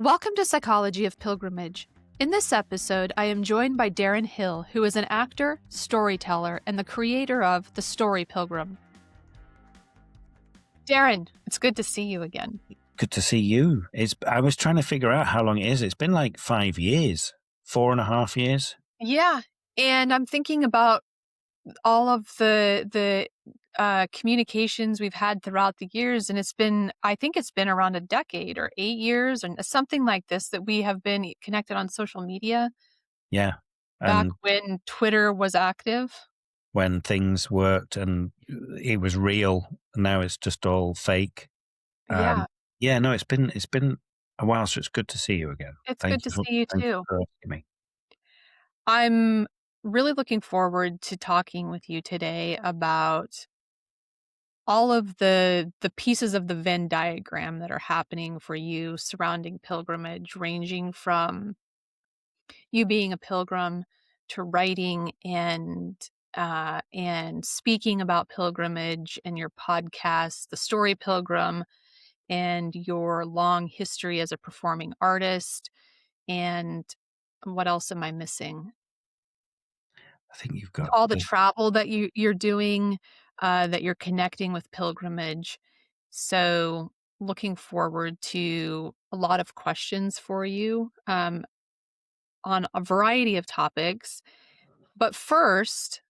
Welcome to Psychology of Pilgrimage. In this episode, I am joined by Darren Hill, who is an actor, storyteller, and the creator of The Story Pilgrim. Darren, it's good to see you again. Good to see you. I was trying to figure out how long it is. It's been like 5 years, 4.5 years. Yeah, and I'm thinking about all of the communications we've had throughout the years, and I think it's been around a decade or 8 years or something like this that we have been connected on social media. Yeah. Back And when Twitter was active. when things worked and it was real, now it's just all fake. Yeah. No, it's been a while, so it's good to see you again. It's good to see you Thank too. for asking me. I'm really looking forward to talking with you today about all of the pieces of the Venn diagram that are happening for you surrounding pilgrimage, ranging from you being a pilgrim to writing and speaking about pilgrimage and your podcast, The Story Pilgrim, and your long history as a performing artist. And what else am I missing? I think you've got All the travel that you're doing, that you're connecting with pilgrimage. So looking forward to a lot of questions for you on a variety of topics. But first,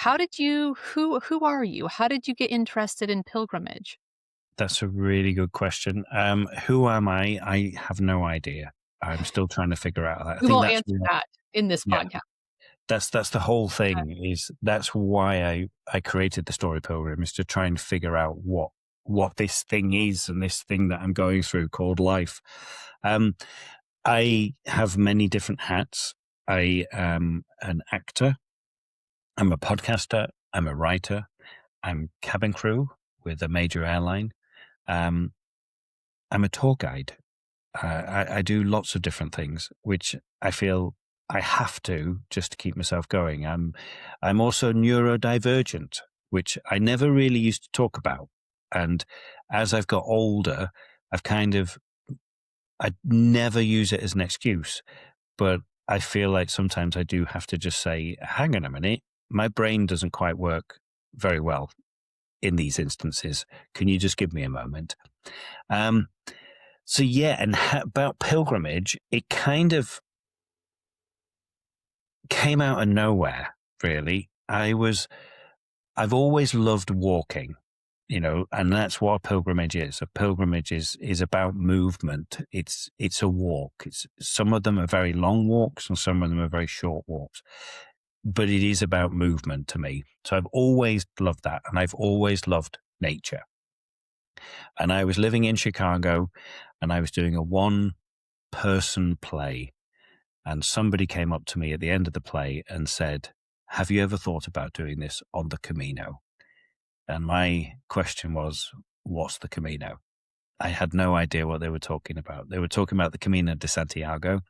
who are you? How did you get interested in pilgrimage? That's a really good question. Who am I? I have no idea. I'm still trying to figure out that. We will answer that in this Yeah. podcast. That's the whole thing. That's why I created the Story Pilgrim, is to try and figure out what this thing is and this thing that I'm going through called life. I have many different hats. I am an actor. I'm a podcaster. I'm a writer. I'm cabin crew with a major airline. I'm a tour guide. I do lots of different things, which I feel I have to just to keep myself going. I'm also neurodivergent, which I never really used to talk about. And as I've got older, I never use it as an excuse, but I feel like sometimes I do have to just say, hang on a minute, my brain doesn't quite work very well in these instances. Can you just give me a moment? About pilgrimage, it kind of came out of nowhere, really. I've always loved walking, and that's what a pilgrimage is. A pilgrimage is about movement. It's a walk. Some of them are very long walks and some of them are very short walks, but it is about movement to me. So I've always loved that, and I've always loved nature. And I was living in Chicago, and I was doing a one-person play. And somebody came up to me at the end of the play and said, have you ever thought about doing this on the Camino? And my question was, what's the Camino? I had no idea what they were talking about. They were talking about the Camino de Santiago.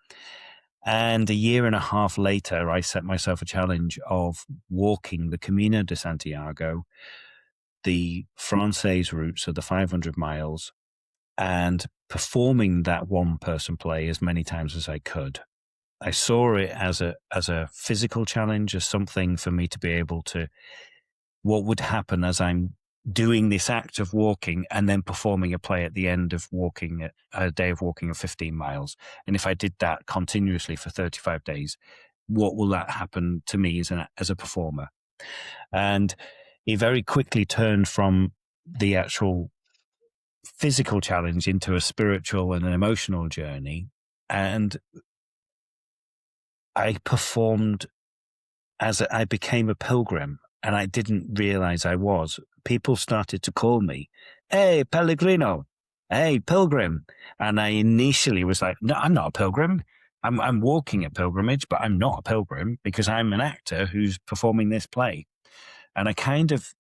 And a year and a half later, I set myself a challenge of walking the Camino de Santiago, the Francais route, so the 500 miles, and performing that one-person play as many times as I could. I saw it as a physical challenge, as something for me to be able to, what would happen as I'm doing this act of walking and then performing a play at the end of walking a day of walking of 15 miles. And if I did that continuously for 35 days, what will that happen to me as a performer? And it very quickly turned from the actual physical challenge into a spiritual and an emotional journey. And I performed I became a pilgrim, and I didn't realize I was. People started to call me, hey, Pellegrino, hey, pilgrim. And I initially was like, no, I'm not a pilgrim. I'm walking a pilgrimage, but I'm not a pilgrim because I'm an actor who's performing this play. And I kind of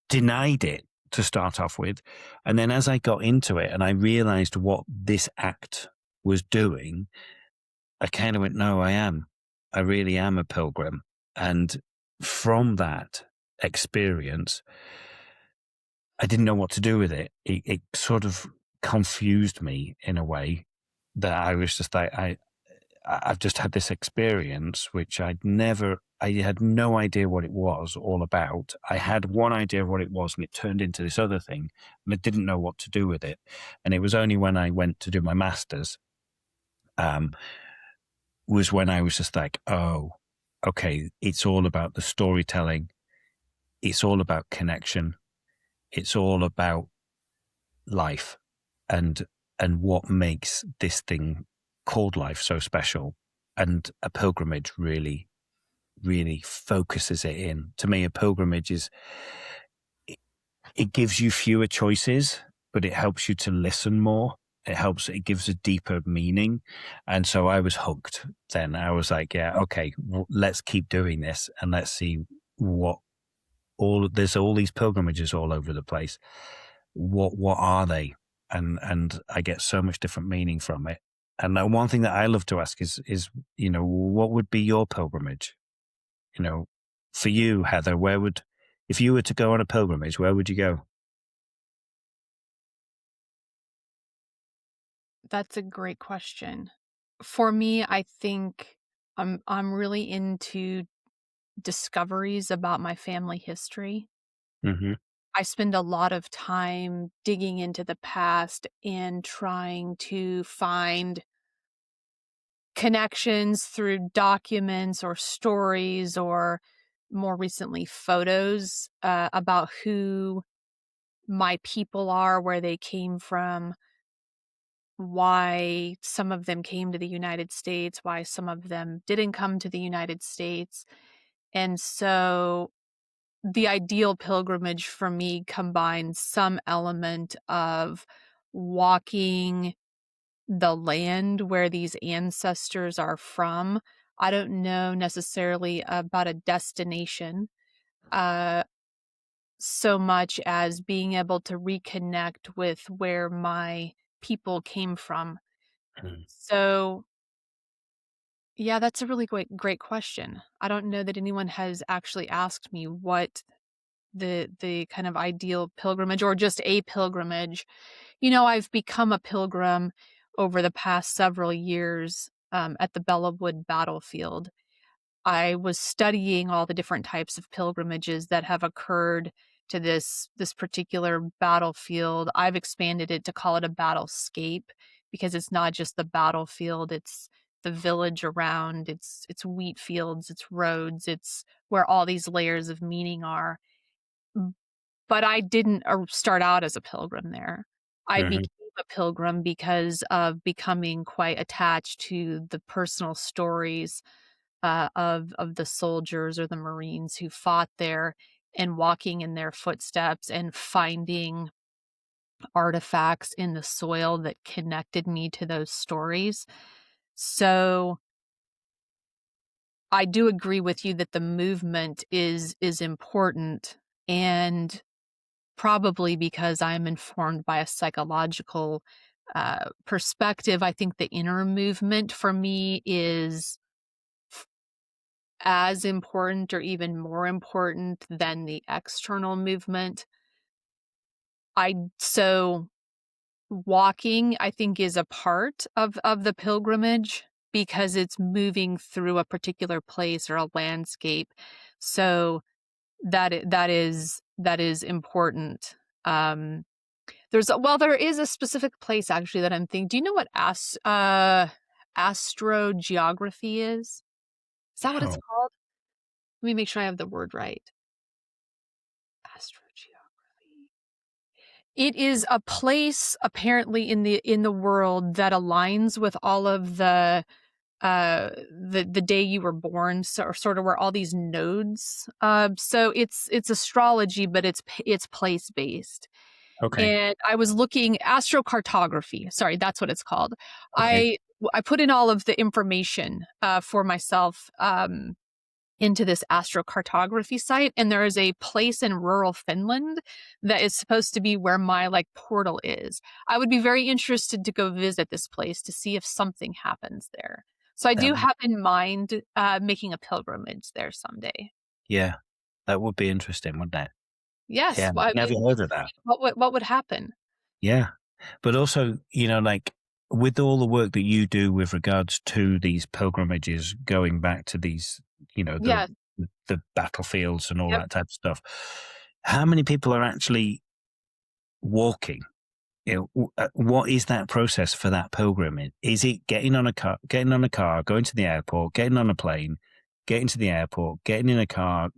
denied it to start off with. And then as I got into it and I realized what this act was doing, I kind of went, no, I really am a pilgrim. And from that experience, I didn't know what to do with it. It sort of confused me in a way that I was just like, I've just had this experience which I had no idea what it was all about. I had one idea of what it was, and it turned into this other thing, and I didn't know what to do with it. And it was only when I went to do my master's, um, was when I was just like, oh, okay, it's all about the storytelling. It's all about connection. It's all about life, and what makes this thing called life so special. And a pilgrimage really focuses it in. To me, a pilgrimage is, it gives you fewer choices, but it helps you to listen more. It gives a deeper meaning. And so I was hooked then. I was like, yeah, okay, let's keep doing this, and let's see what there's all these pilgrimages all over the place. What are they? And I get so much different meaning from it. And one thing that I love to ask is, what would be your pilgrimage? For you, Heather, if you were to go on a pilgrimage, where would you go? That's a great question. For me, I think I'm really into discoveries about my family history. Hmm. I spend a lot of time digging into the past and trying to find connections through documents or stories or more recently photos about who my people are, where they came from, why some of them came to the United States, why some of them didn't come to the United States. And so the ideal pilgrimage for me combines some element of walking the land where these ancestors are from. I don't know necessarily about a destination, uh, so much as being able to reconnect with where my people came from. So, yeah, that's a really great question. I don't know that anyone has actually asked me what the kind of ideal pilgrimage or just a pilgrimage. I've become a pilgrim over the past several years at the Bellawood battlefield. I was studying all the different types of pilgrimages that have occurred to this particular battlefield. I've expanded it to call it a battlescape because it's not just the battlefield, it's the village around, it's wheat fields, it's roads, it's where all these layers of meaning are. But I didn't start out as a pilgrim there. I Hmm. became a pilgrim because of becoming quite attached to the personal stories of the soldiers or the Marines who fought there, and walking in their footsteps and finding artifacts in the soil that connected me to those stories. So I do agree with you that the movement is important, and probably because I'm informed by a psychological perspective, I think the inner movement for me is as important or even more important than the external movement. So walking, I think, is a part of the pilgrimage because it's moving through a particular place or a landscape. So that is important. Um, there is a specific place actually that I'm thinking. Do you know what astrogeography is? Is that what it's Oh, called? Let me make sure I have the word right. Astrogeography. It is a place apparently in the world that aligns with all of the day you were born, so or sort of where all these nodes. So it's astrology, but it's place based. okay, And I was looking astrocartography. Sorry, that's what it's called. okay. I put in all of the information for myself into this astrocartography site, and there is a place in rural Finland that is supposed to be where my like portal is. I would be very interested to go visit this place to see if something happens there. So I That do have in mind making a pilgrimage there someday. Yeah, that would be interesting, wouldn't it? Yes, Yeah, well, I never mean, heard of that. what would happen? Yeah. But also, like with all the work that you do with regards to these pilgrimages, going back to these, you know, the Yeah. the battlefields and all Yep. that type of stuff, how many people are actually walking? What is that process for that pilgrimage? Is it getting on a car, going to the airport, getting on a plane, getting to the airport, getting in a car,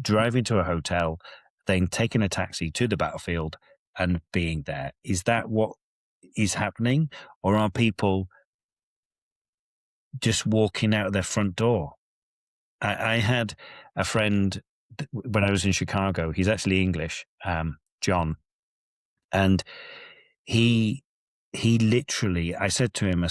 driving to a hotel, then taking a taxi to the battlefield and being there? Is that what is happening, or are people just walking out of their front door? I had a friend when I was in Chicago. He's actually English, John, and he he literally. I said to him,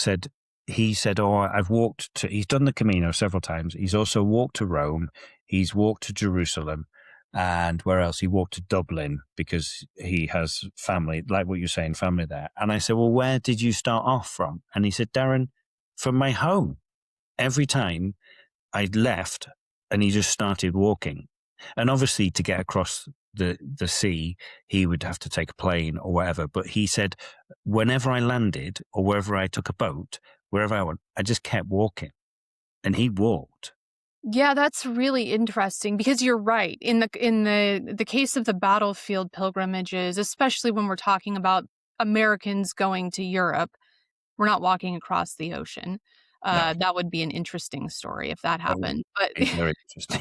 he said, "Oh, I've walked to." He's done the Camino several times. He's also walked to Rome. He's walked to Jerusalem. And where else? He walked to Dublin because he has family, like what you're saying, family there. And I said, well, where did you start off from? And he said, Darren, from my home. Every time I left, and he just started walking. And obviously, to get across the sea, he would have to take a plane or whatever. But he said, whenever I landed or wherever I took a boat, wherever I went, I just kept walking. And he walked. Yeah, that's really interesting because you're right. In the case of the battlefield pilgrimages, especially when we're talking about Americans going to Europe, we're not walking across the ocean. No, That would be an interesting story if that that would happened. But be very interesting.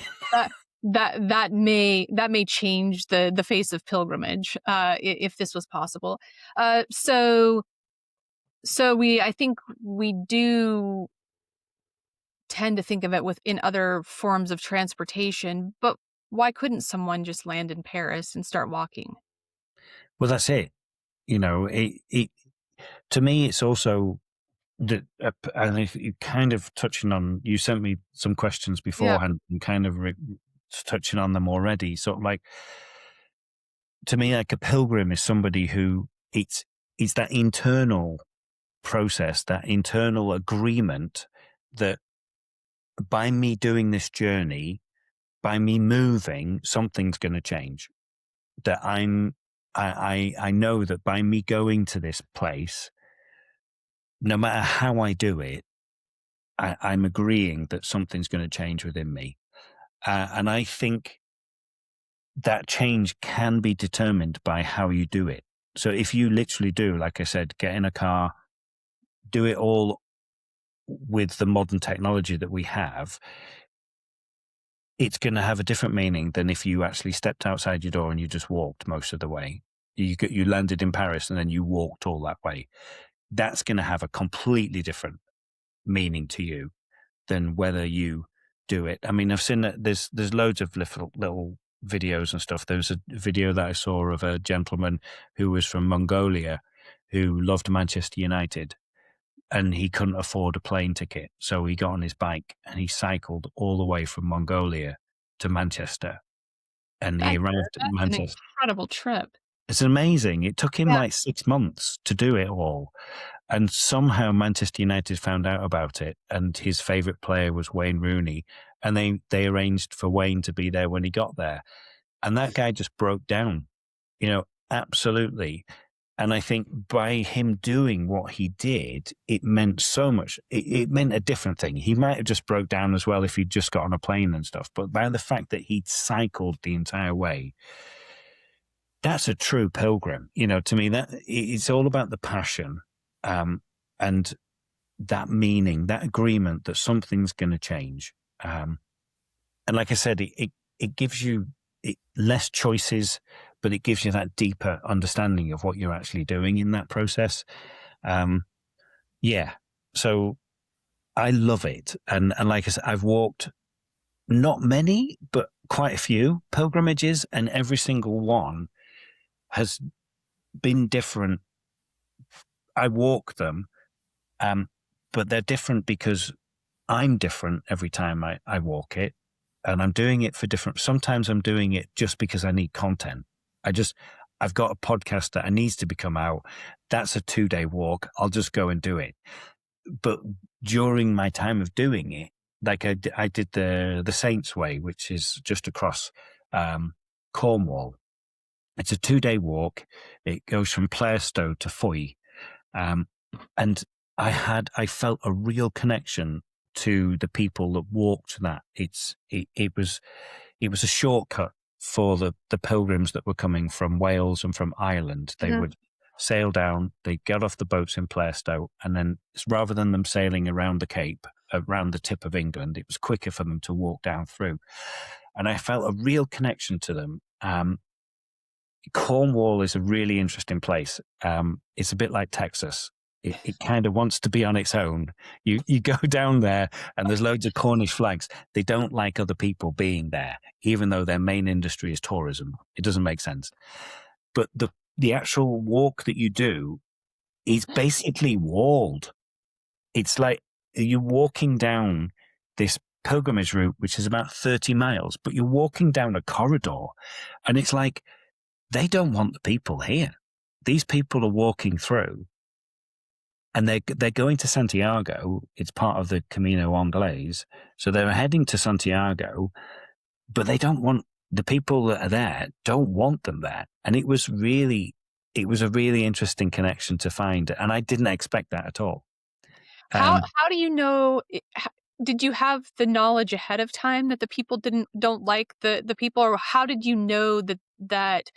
that that may change the face of pilgrimage if this was possible. So we I think we do tend to think of it within other forms of transportation, but why couldn't someone just land in Paris and start walking? Well, that's it. It to me, it's also that, and if you kind of touching on, you sent me some questions Yeah. beforehand and kind of touching on them already. Sort of like, to me, like a pilgrim is somebody who it's that internal process, that internal agreement that by me doing this journey, by me moving, something's going to change. That I know that by me going to this place, no matter how I do it, I'm agreeing that something's going to change within me. And I think that change can be determined by how you do it. So if you literally do, like I said, get in a car, do it all with the modern technology that we have, it's going to have a different meaning than if you actually stepped outside your door and you just walked most of the way. You landed in Paris and then you walked all that way. That's going to have a completely different meaning to you than whether you do it. I mean, I've seen that there's loads of little videos and stuff. There was a video that I saw of a gentleman who was from Mongolia who loved Manchester United, and he couldn't afford a plane ticket. So he got on his bike and he cycled all the way from Mongolia to Manchester, and he That's arrived at that's an Manchester. incredible trip. It's amazing. It took him Yeah. like 6 months to do it all. And somehow Manchester United found out about it, and his favourite player was Wayne Rooney, and they arranged for Wayne to be there when he got there. And that guy just broke down, absolutely. And I think by him doing what he did, it meant so much. It meant a different thing. He might have just broke down as well if he'd just got on a plane and stuff. But by the fact that he'd cycled the entire way, that's a true pilgrim. To me, that it's all about the passion, and that meaning, that agreement that something's going to change. And like I said, it gives you less choices, but it gives you that deeper understanding of what you're actually doing in that process. Yeah. So I love it. And like I said, I've walked not many, but quite a few pilgrimages, and every single one has been different. I walk them, but they're different because I'm different every time I walk it, and I'm doing it for different. Sometimes I'm doing it just because I need content. I've got a podcast that needs to become out. That's a 2-day walk. I'll just go and do it. But during my time of doing it, like I did the Saints Way, which is just across Cornwall. It's a 2-day walk. It goes from Plaistow to Foy, Um, and I felt a real connection to the people that walked that. It was a shortcut for the pilgrims that were coming from Wales and from Ireland. They Mhm. would sail down, they'd get off the boats in Plaistow, and then rather than them sailing around the Cape, around the tip of England, it was quicker for them to walk down through. And I felt a real connection to them. Cornwall is a really interesting place. It's a bit like Texas. It kind of wants to be on its own. You go down there and there's loads of Cornish flags. They don't like other people being there, even though their main industry is tourism. It doesn't make sense. But the actual walk that you do is basically walled. It's like you're walking down this pilgrimage route, which is about 30 miles, but you're walking down a corridor, and it's like they don't want the people here. These people are walking through, and they're going to Santiago. It's part of the Camino Anglés, so they're heading to Santiago, but they don't want the people that are there. Don't want them there, and it was a really interesting connection to find, and I didn't expect that at all. How do you know did you have the knowledge ahead of time that the people don't like the people, or how did you know that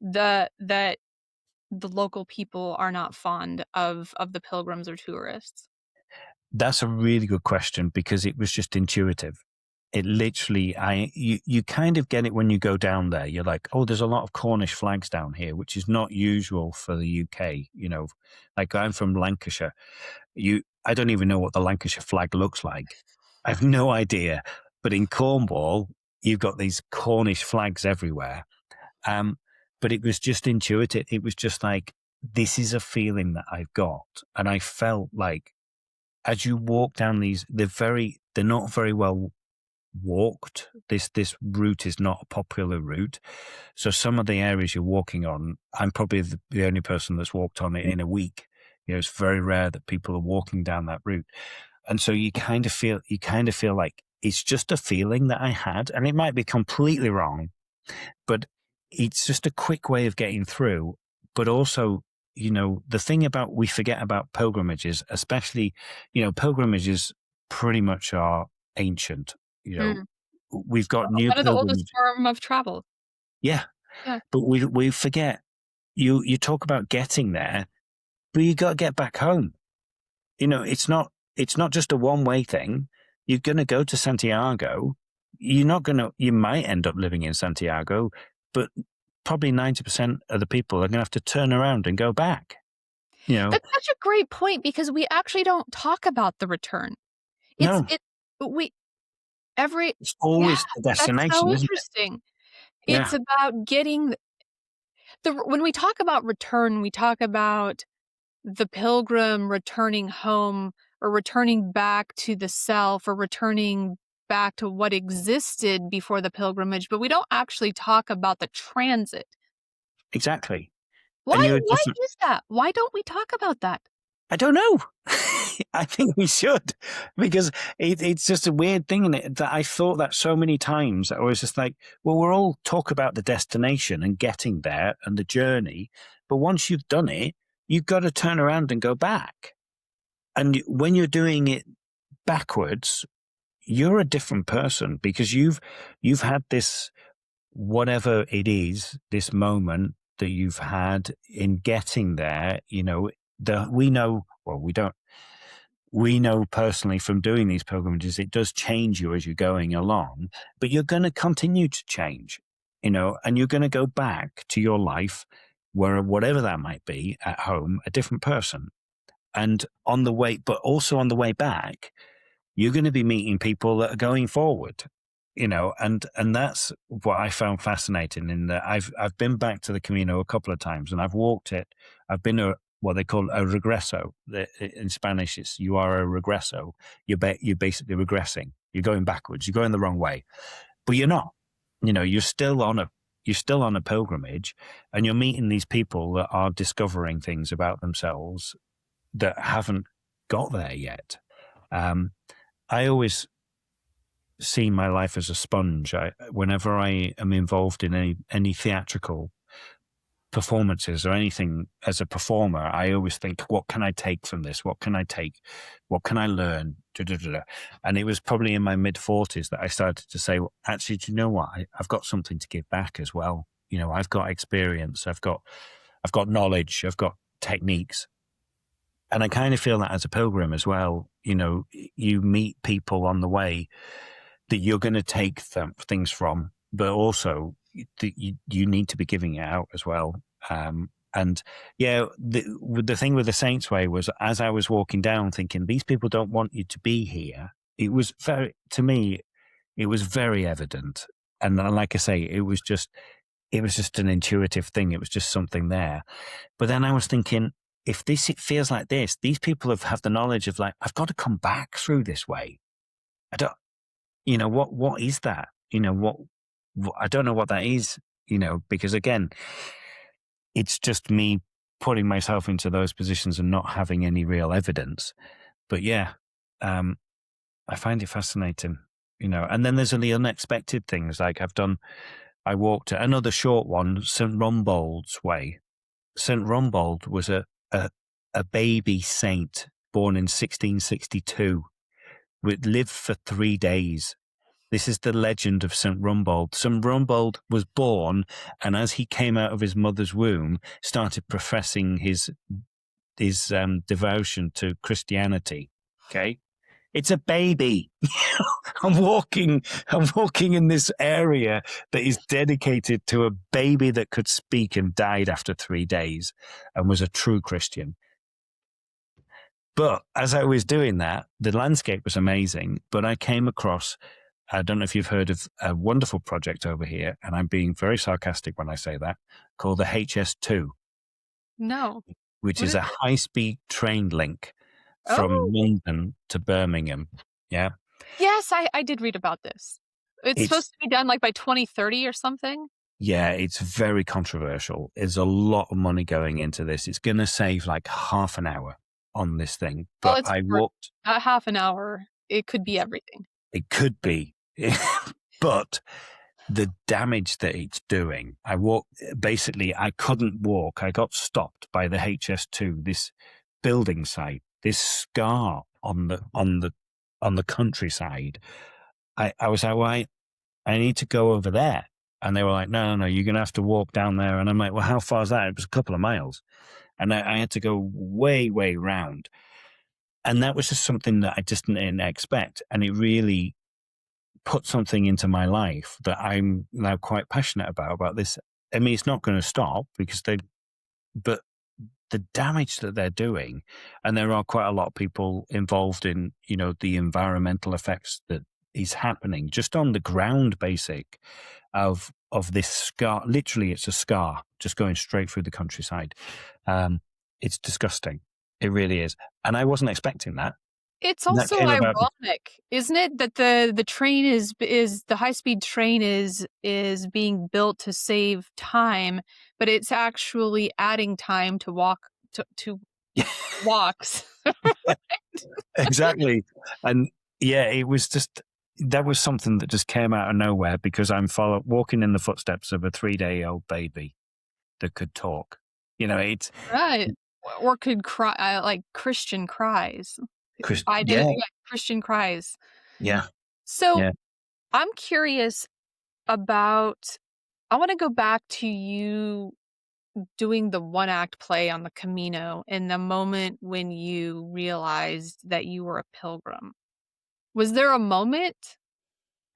the local people are not fond of the pilgrims or tourists? That's a really good question because it was just intuitive. It literally, you kind of get it when you go down there. You're like, oh, there's a lot of Cornish flags down here, which is not usual for the UK. Like I'm from Lancashire. I don't even know what the Lancashire flag looks like. I have no idea. But in Cornwall, you've got these Cornish flags everywhere. Um, but it was just intuitive. It was just like, this is a feeling that I've got. And I felt like as you walk down these, they're not very well walked. This route is not a popular route. So some of the areas you're walking on, I'm probably the only person that's walked on it in a week. It's very rare that people are walking down that route. And so you kind of feel like it's just a feeling that I had, and it might be completely wrong, but it's just a quick way of getting through. But also, the thing about we forget about pilgrimages, especially, pilgrimages pretty much are ancient. Mm. We've got new One of the oldest pilgrimage. form of travel. Yeah. Yeah. But we forget you talk about getting there, but you got to get back home. It's not just a one-way thing. You're going to go to Santiago. You might end up living in Santiago, but probably 90% of the people are going to have to turn around and go back. That's such a great point because we actually don't talk about the return. It's No, it we every it's Yeah, always the that's so destination, isn't it? interesting. It's Yeah, about getting when we talk about return, we talk about the pilgrim returning home or returning back to the self or returning back to what existed before the pilgrimage, but we don't actually talk about the transit. exactly. And Why you're why just is that? Why don't we talk about that? I don't know. I think we should because it's just a weird thing in it that I thought that so many times. I was just like, well, we're all talk about the destination and getting there and the journey, but once you've done it, you've got to turn around and go back. And when you're doing it backwards, you're a different person because you've had this whatever it is, this moment that you've had in getting there. We know, well, we know personally from doing these pilgrimages, it does change you as you're going along, but you're going to continue to change, and you're going to go back to your life, whatever that might be at home, a different person. And on the way, but also on the way back, you're going to be meeting people that are going forward, and that's what I found fascinating in that I've been back to the Camino a couple of times and I've walked it. I've been what they call a regreso. In Spanish, it's you are a regreso. You're basically regressing. You're going backwards. You're going the wrong way, but you're not. You're still on a pilgrimage, and you're meeting these people that are discovering things about themselves that haven't got there yet. I always see my life as a sponge. Whenever I am involved in any theatrical performances or anything as a performer, I always think, what can I take from this? What can I take? What can I learn? Da, da, da, da. And it was probably in my mid-40s that I started to say, well, actually, do you know what? I've got something to give back as well. You know, I've got experience, I've got knowledge, I've got techniques. And I kind of feel that as a pilgrim as well. You know, you meet people on the way that you're going to take things from, but also you need to be giving it out as well. And yeah, the thing with the Saints Way was, as I was walking down thinking, these people don't want you to be here. It was to me, it was very evident. And like I say, it was just an intuitive thing. It was just something there. But then I was thinking, if it feels like this, these people have the knowledge of, like, I've got to come back through this way. I don't, you know, what is that? You know, what I don't know what that is, you know, because again, it's just me putting myself into those positions and not having any real evidence. But yeah, I find it fascinating, you know. And then there's the unexpected things. Like I walked another short one, St. Rumbold's Way. St. Rumbold was a baby saint born in 1662, who lived for 3 days. This is the legend of St. Rumbold. St. Rumbold was born, and as he came out of his mother's womb, started professing his devotion to Christianity. Okay, it's a baby. I'm walking in this area that is dedicated to a baby that could speak and died after 3 days and was a true Christian. But as I was doing that, the landscape was amazing, but I came across, I don't know if you've heard of a wonderful project over here, and I'm being very sarcastic when I say that, called the HS2, No. which What is is a it? high-speed train link from Oh, London to Birmingham. Yeah. yes, I did read about this. It's It's supposed to be done, like, by 2030 or something? Yeah, it's very controversial. There's a lot of money going into this. It's going to save like half an hour on this thing. Well, But it's I for walked, a half an hour. It could be everything. it could be, but the damage that it's doing, basically, I couldn't walk. I got stopped by the HS2, this building site, this scar on the countryside. I was like, well, I need to go over there. And they were like, no, you're going to have to walk down there. And I'm like, well, how far is that? It was a couple of miles. And I had to go way, way round. And that was just something that I just didn't expect. And it really put something into my life that I'm now quite passionate about this. I mean, it's not going to stop because but the damage that they're doing, and there are quite a lot of people involved in, you know, the environmental effects that is happening just on the ground basic of this scar. Literally, it's a scar just going straight through the countryside. It's disgusting. It really is. And I wasn't expecting that. It's And that also came about. ironic, isn't it, that the train is the high-speed train is being built to save time, but it's actually adding time to to walks. Exactly. And yeah, it was just, that was something that just came out of nowhere because I'm walking in the footsteps of a 3-day-old baby that could talk. You know, it's Right. Or could cry, like Christian cries. Yeah, Yeah, Christian cries. yeah, So, yeah. I'm curious about I wanna go back to you doing the one-act play on the Camino in the moment when you realized that you were a pilgrim. Was there a moment?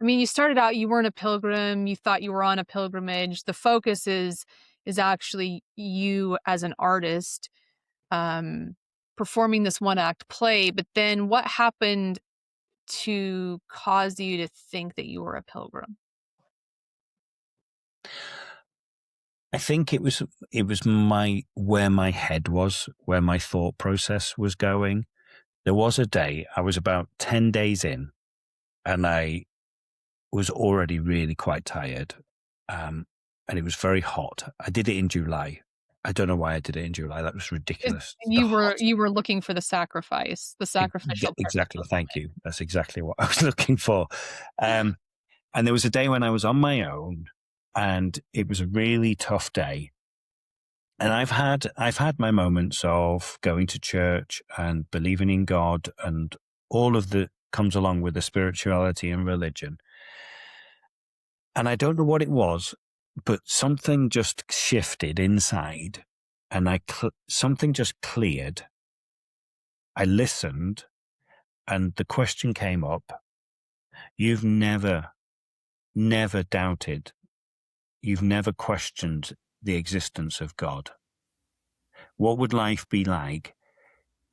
I mean, you started out, you weren't a pilgrim, you thought you were on a pilgrimage. The focus is actually you as an artist, um, performing this one-act play, but then what happened to cause you to think that you were a pilgrim? I think it was where my head was, where my thought process was going. There was a day, I was about 10 days in, and I was already really quite tired. And it was very hot. I did it in July. I don't know why I did it in July. That was It ridiculous. The you hot. were you were looking for the sacrifice, the Yeah, sacrificial part of exactly. the Thank you. That's exactly what I was looking for. Um, and there was a day when I was on my own, and it was a really tough day. And I've had my moments of going to church and believing in God and all of the comes along with the spirituality and religion. And I don't know what it was, but something just shifted inside, and something just cleared. I listened, and the question came up: You've never doubted. You've never questioned the existence of God. What would life be like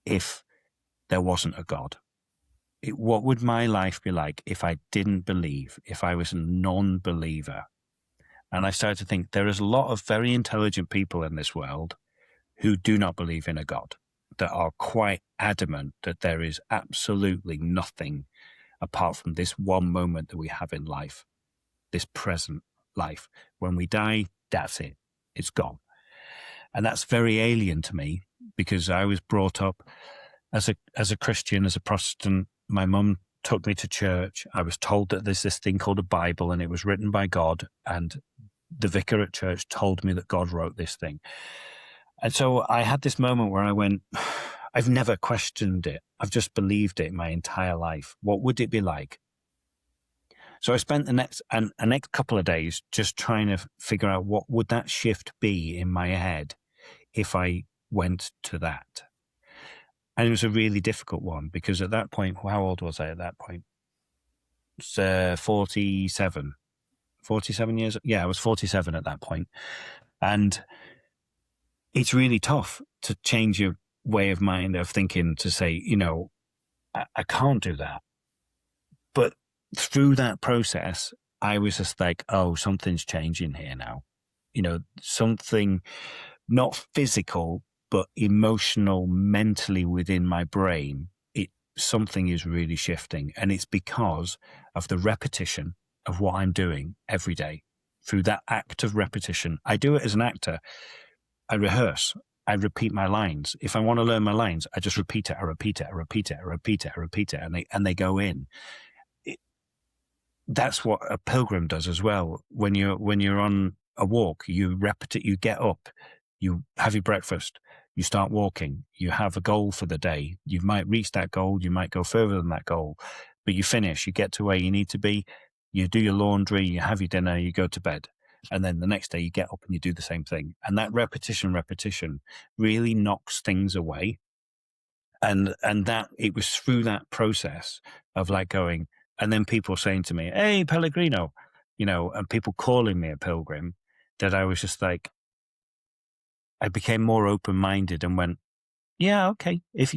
if there wasn't a God? What would my life be like if I didn't believe, if I was a non-believer? And I started to think there is a lot of very intelligent people in this world who do not believe in a God, that are quite adamant that there is absolutely nothing apart from this one moment that we have in life, this present life. When we die, that's it. It's gone. And that's very alien to me because I was brought up as a Christian, as a Protestant. My mum took me to church. I was told that there's this thing called a Bible and it was written by God. And the vicar at church told me that God wrote this thing. And so I had this moment where I went, I've never questioned it. I've just believed it my entire life. What would it be like? So I spent the next couple of days just trying to figure out what would that shift be in my head if I went to that. And it was a really difficult one because at that point, how old was I at that point? It's 47 years. Yeah, I was 47 at that point. And it's really tough to change your way of mind of thinking to say, I can't do that. But through that process, I was just like, oh, something's changing here now. Something not physical, but emotional, mentally within my brain. Something is really shifting. And it's because of the repetition of what I'm doing every day. Through that act of repetition, I do it as an actor. I rehearse. I repeat my lines. If I want to learn my lines, I just repeat it. I repeat it. I repeat it. I repeat it. I repeat it. And they go in. That's what a pilgrim does as well. When you're on a walk, you repete. You get up. You have your breakfast. You start walking. You have a goal for the day. You might reach that goal. You might go further than that goal, but you finish. You get to where you need to be. You do your laundry. You have your dinner. You go to bed. And then the next day you get up and you do the same thing. And that repetition really knocks things away. And that it was through that process of like going, and then people saying to me, "Hey, Pellegrino," and people calling me a pilgrim, that I was just like, I became more open-minded and went, yeah, okay. If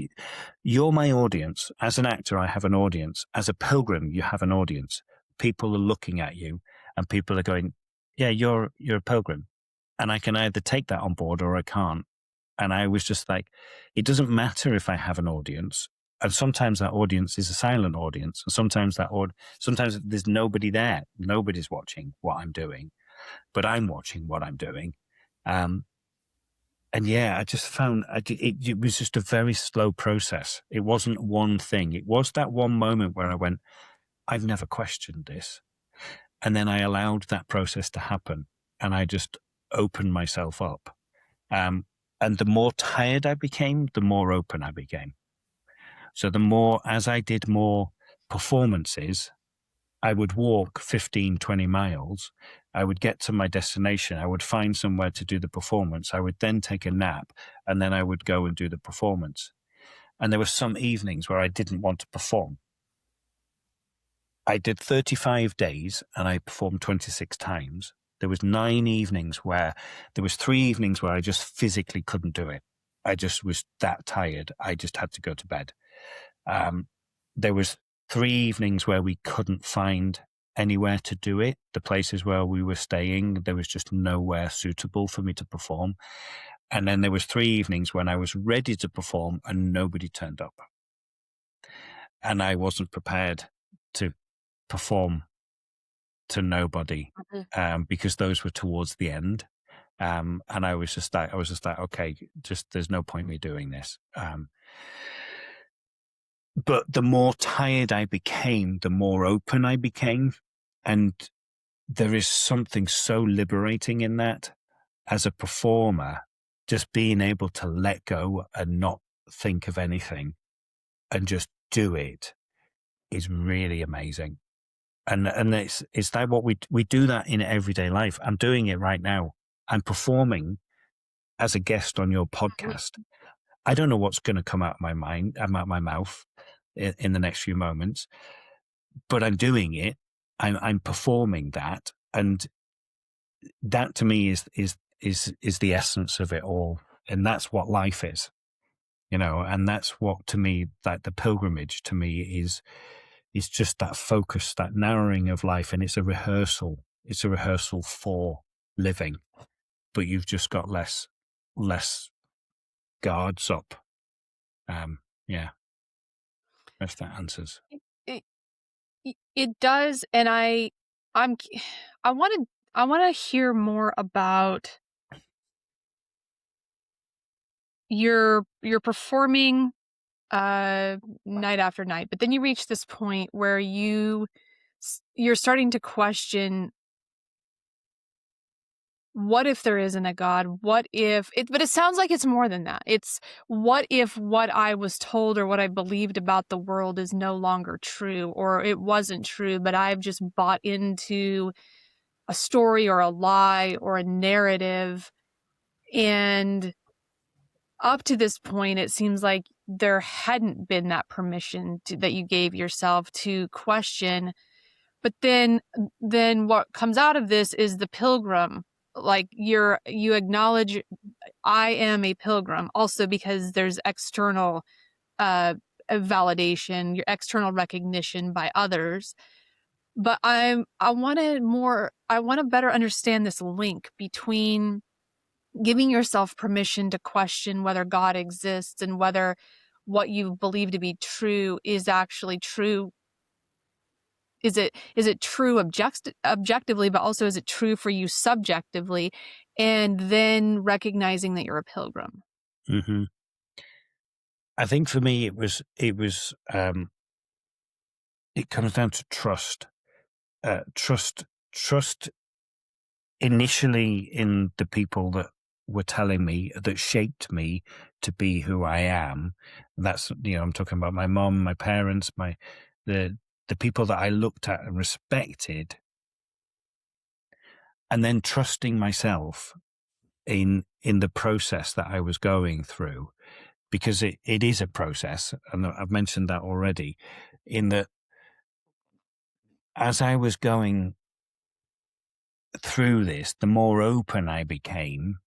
you're my audience, as an actor, I have an audience. As a pilgrim, you have an audience. People are looking at you and people are going, yeah, you're a pilgrim. And I can either take that on board or I can't. And I was just like, it doesn't matter if I have an audience. And sometimes that audience is a silent audience. And sometimes sometimes there's nobody there. Nobody's watching what I'm doing, but I'm watching what I'm doing. And yeah, I just found it was just a very slow process. It wasn't one thing. It was that one moment where I went, I've never questioned this. And then I allowed that process to happen. And I just opened myself up. And the more tired I became, the more open I became. So as I did more performances, I would walk 15, 20 miles. I would get to my destination. I would find somewhere to do the performance. I would then take a nap and then I would go and do the performance. And there were some evenings where I didn't want to perform. I did 35 days and I performed 26 times. There was 3 evenings where I just physically couldn't do it. I just was that tired. I just had to go to bed. There was 3 evenings where we couldn't find anywhere to do it. The places where we were staying, there was just nowhere suitable for me to perform. And then there was 3 evenings when I was ready to perform and nobody turned up. And I wasn't prepared to perform to nobody, because those were towards the end. And I was just like, okay, there's no point me doing this. But the more tired I became, the more open I became. And there is something so liberating in that. As a performer, just being able to let go and not think of anything and just do it is really amazing. And it's like what we do that in everyday life. I'm doing it right now. I'm performing as a guest on your podcast. I don't know what's going to come out of my mind, out of my mouth in the next few moments, but I'm doing it. I'm performing that, and that to me is the essence of it all, and that's what life is, and that's what to me, like the pilgrimage to me is just that focus, that narrowing of life, and it's a rehearsal. It's a rehearsal for living, but you've just got less guards up. Yeah, if that answers. It it does, and I'm I wanna I wanna hear more about your performing, night after night, but then you reach this point where you're starting to question, what if there isn't a God? What if it but it sounds like it's more than that. It's, what if what I was told or what I believed about the world is no longer true, or it wasn't true, but I've just bought into a story or a lie or a narrative. And up to this point, it seems like there hadn't been that permission that you gave yourself to question. But then what comes out of this is the pilgrim. Like, you acknowledge, I am a pilgrim, also because there's external uh validation, your external recognition by others. But I want to better understand this link between giving yourself permission to question whether God exists and whether what you believe to be true is actually true. Is it true objectively, but also is it true for you subjectively? And then recognizing that you're a pilgrim. Hmm. I think for me, it comes down to trust. Trust initially in the people that were telling me, that shaped me to be who I am. That's, I'm talking about my mom, my parents, the people that I looked at and respected, and then trusting myself in the process that I was going through, because it is a process, and I've mentioned that already, in that as I was going through this, the more open I became,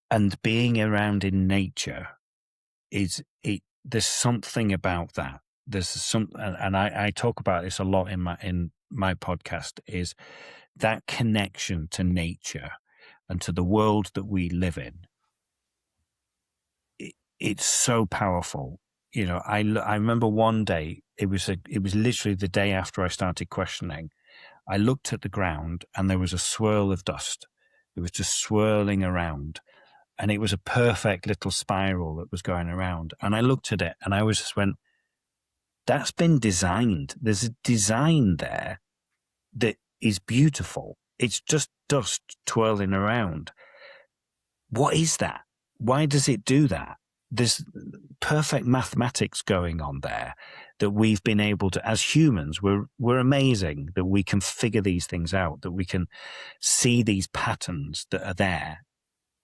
and being around in nature there's something about that. There's some, and I talk about this a lot in my podcast, is that connection to nature and to the world that we live in. It's so powerful. I remember one day, it was literally the day after I started questioning. I looked at the ground and there was a swirl of dust. It was just swirling around, and it was a perfect little spiral that was going around. And I looked at it and I was just went, that's been designed. There's a design there that is beautiful. It's just dust twirling around. What is that? Why does it do that? There's perfect mathematics going on there that we've been able to, as humans, we're amazing that we can figure these things out, that we can see these patterns that are there,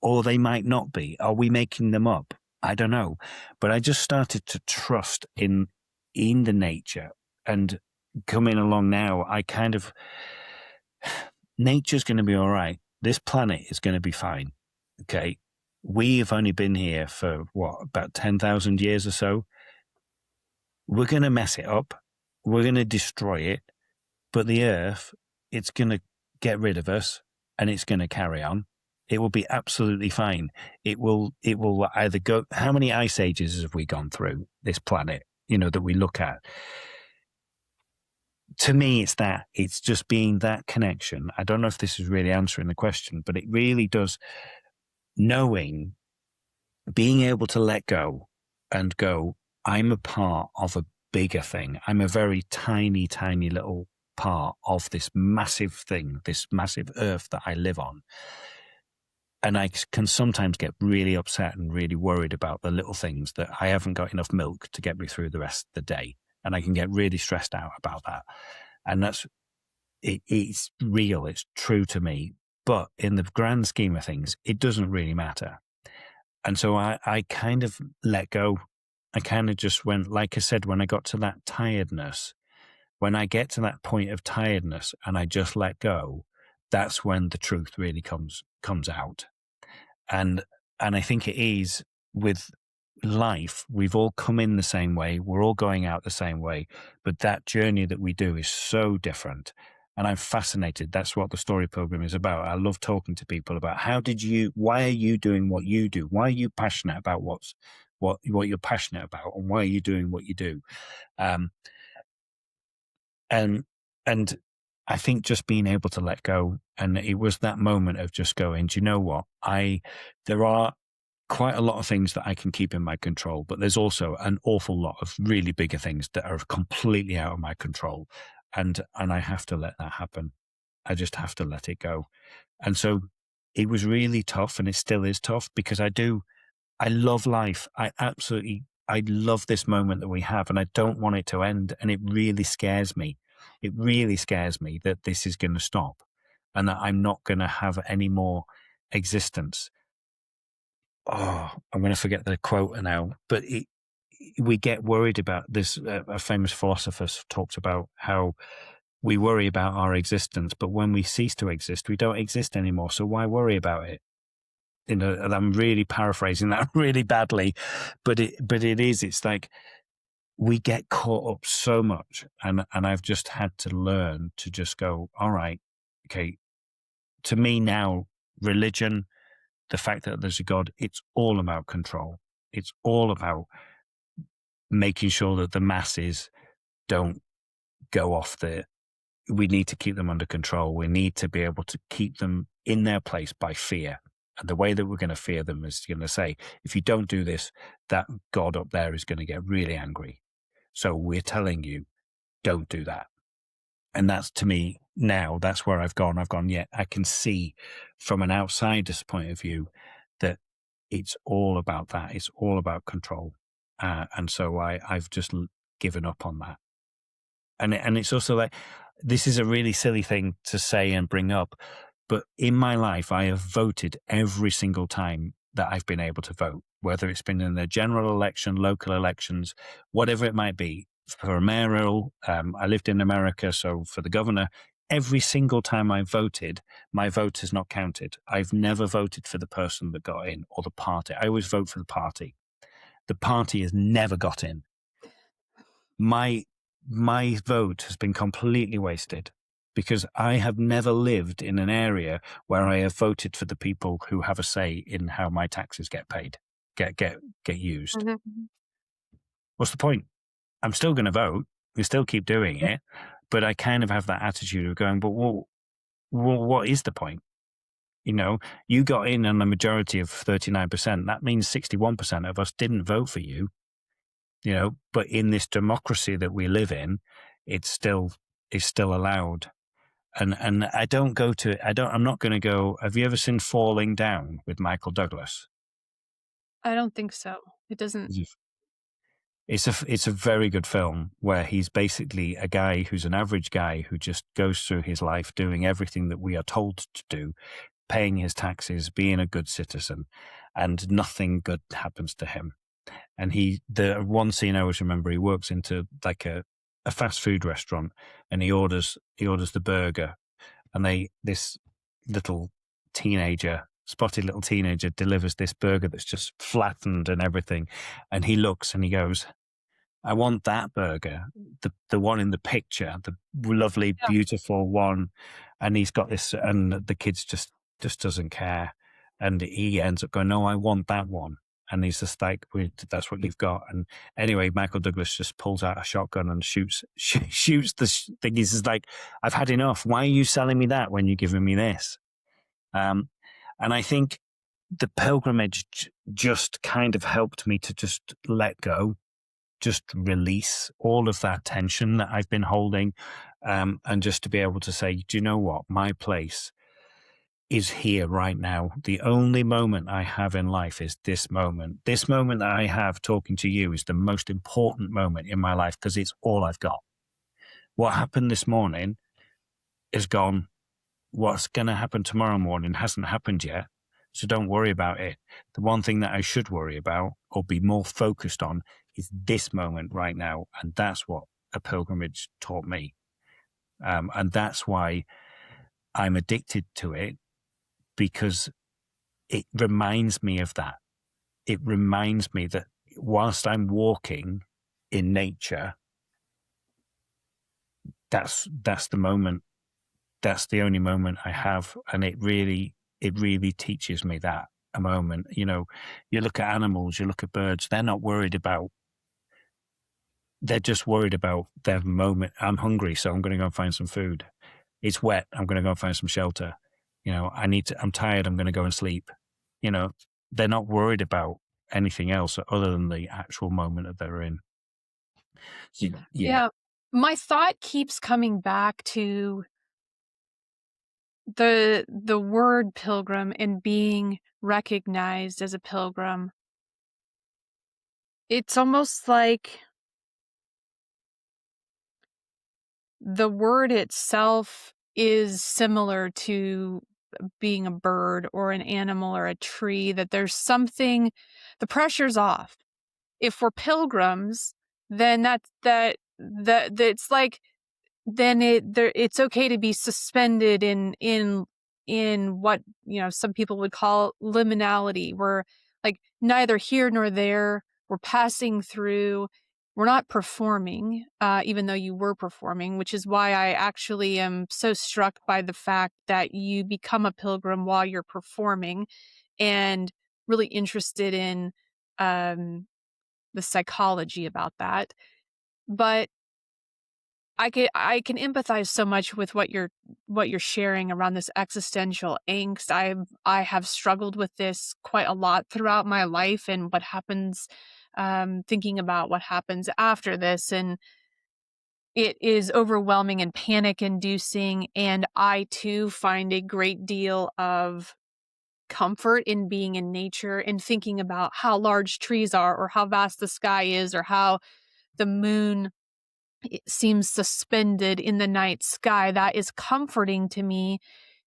or they might not be. Are we making them up? I don't know. But I just started to trust in the nature, and coming along now, nature's going to be all right. This planet is going to be fine. Okay. We've only been here for about 10,000 years or so. We're going to mess it up. We're going to destroy it. But the earth, it's going to get rid of us, and it's going to carry on. It will be absolutely fine. It will either go, how many ice ages have we gone through this planet, that we look at? To me, it's just being that connection. I don't know if this is really answering the question, but it really does, being able to let go and go, I'm a part of a bigger thing. I'm a very tiny, tiny little part of this massive thing, this massive earth that I live on. and I can sometimes get really upset and really worried about the little things that I haven't got enough milk to get me through the rest of the day. And I can get really stressed out about that. And it's real. It's true to me. But in the grand scheme of things, it doesn't really matter. And so I kind of let go. I kind of just went, like I said, when I got to that tiredness, when I get to that point of tiredness and I just let go, that's when the truth really comes out. And I think it is with life. We've all come in the same way. We're all going out the same way, but that journey that we do is so different. And I'm fascinated. That's what the Story Pilgrim is about. I love talking to people about why are you doing what you do? Why are you passionate about what you're passionate about, and why are you doing what you do? Um, and and I think just being able to let go, and it was that moment of just going, do you know what? There are quite a lot of things that I can keep in my control, but there's also an awful lot of really bigger things that are completely out of my control. And I have to let that happen. I just have to let it go. And so it was really tough, and it still is tough, because I love life. I love this moment that we have, and I don't want it to end. And it really scares me. It really scares me that this is going to stop and that I'm not going to have any more existence. Oh, I'm going to forget the quote now, but we get worried about this. A famous philosopher talked about how we worry about our existence, but when we cease to exist, we don't exist anymore. So why worry about it? And I'm really paraphrasing that really badly, but it's like we get caught up so much. And I've just had to learn to just go, all right, okay. To me now, religion, the fact that there's a God, it's all about control. It's all about making sure that the masses don't go off we need to keep them under control. We need to be able to keep them in their place by fear. And the way that we're going to fear them is going to say, if you don't do this, that God up there is going to get really angry. So we're telling you, don't do that. And that's, to me now, that's where I've gone. Yeah, I can see from an outsider's point of view that it's all about that. It's all about control. And so I've just given up on that. And it's also like, this is a really silly thing to say and bring up, but in my life, I have voted every single time that I've been able to vote, whether it's been in the general election, local elections, whatever it might be. For a mayoral, I lived in America, so for the governor, every single time I voted, my vote is not counted. I've never voted for the person that got in or the party. I always vote for the party. The party has never got in. My vote has been completely wasted because I have never lived in an area where I have voted for the people who have a say in how my taxes get paid, get used. Mhm. What's the point? I'm still going to vote. We still keep doing it, but I kind of have that attitude of going, but what is the point? You know, you got in on a majority of 39%. That means 61% of us didn't vote for you. You know, but in this democracy that we live in, it's still allowed. And I'm not going to go. Have you ever seen Falling Down with Michael Douglas? I don't think so. It doesn't. It's a very good film where he's basically a guy who's an average guy who just goes through his life doing everything that we are told to do, paying his taxes, being a good citizen, and nothing good happens to him. And the one scene I always remember, he walks into like a fast food restaurant and he orders the burger, and this little spotty little teenager delivers this burger that's just flattened and everything. And he looks and he goes, I want that burger, the one in the picture, the lovely, Yeah. beautiful one. And he's got this, and the kid's just doesn't care. And he ends up going, no, I want that one. And he's just like, that's what you've got. And anyway, Michael Douglas just pulls out a shotgun and shoots the thing. He's just like, I've had enough. Why are you selling me that when you're giving me this? And I think the pilgrimage just kind of helped me to just let go, just release all of that tension that I've been holding, and just to be able to say, do you know what? My place is here right now. The only moment I have in life is this moment. This moment that I have talking to you is the most important moment in my life because it's all I've got. What happened this morning is gone. What's going to happen tomorrow morning hasn't happened yet. So don't worry about it. The one thing that I should worry about or be more focused on is this moment right now. And that's what a pilgrimage taught me. And that's why I'm addicted to it, because it reminds me of that. It reminds me that whilst I'm walking in nature, that's the moment. That's the only moment I have. And it really teaches me that a moment. You know, you look at animals, you look at birds, they're not worried about, they're just worried about their moment. I'm hungry, so I'm going to go and find some food. It's wet, I'm going to go and find some shelter. You know, I'm tired, I'm going to go and sleep. You know, they're not worried about anything else other than the actual moment that they're in. Yeah. Yeah. My thought keeps coming back to the word pilgrim and being recognized as a pilgrim. It's almost like the word itself is similar to being a bird or an animal or a tree, that there's something, the pressure's off. If we're pilgrims, then that it's like, then it's okay to be suspended in what, you know, some people would call liminality. We're like neither here nor there. We're passing through. We're not performing, even though you were performing, which is why I actually am so struck by the fact that you become a pilgrim while you're performing, and really interested in um, the psychology about that. But I can empathize so much with what you're sharing around this existential angst. I have struggled with this quite a lot throughout my life, and what happens, thinking about what happens after this, and it is overwhelming and panic inducing. And I too find a great deal of comfort in being in nature and thinking about how large trees are, or how vast the sky is, or how the moon, it seems suspended in the night sky. That is comforting to me,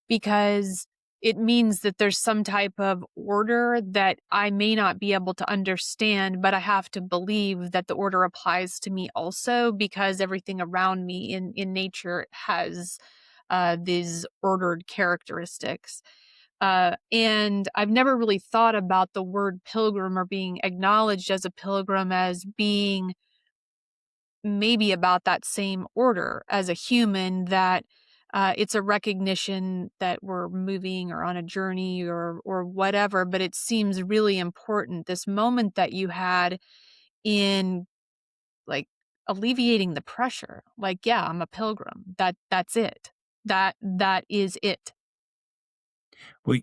because it means that there's some type of order that I may not be able to understand, but I have to believe that the order applies to me also, because everything around me in nature has these ordered characteristics. And I've never really thought about the word pilgrim, or being acknowledged as a pilgrim, as being maybe about that same order as a human, that it's a recognition that we're moving or on a journey, or whatever. But it seems really important, this moment that you had in, like, alleviating the pressure. Like, yeah, I'm a pilgrim. That's it. That is it. Well,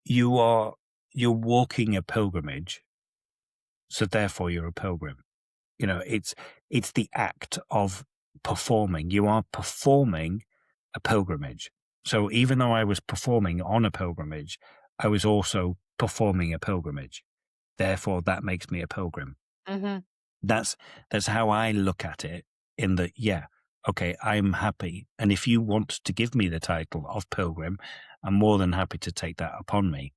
you're walking a pilgrimage, so therefore you're a pilgrim. You know, it's the act of performing. You are performing a pilgrimage. So even though I was performing on a pilgrimage, I was also performing a pilgrimage. Therefore, that makes me a pilgrim. Hmm. That's that's how I look at it. In that, yeah, okay, I'm happy, and if you want to give me the title of pilgrim, I'm more than happy to take that upon me.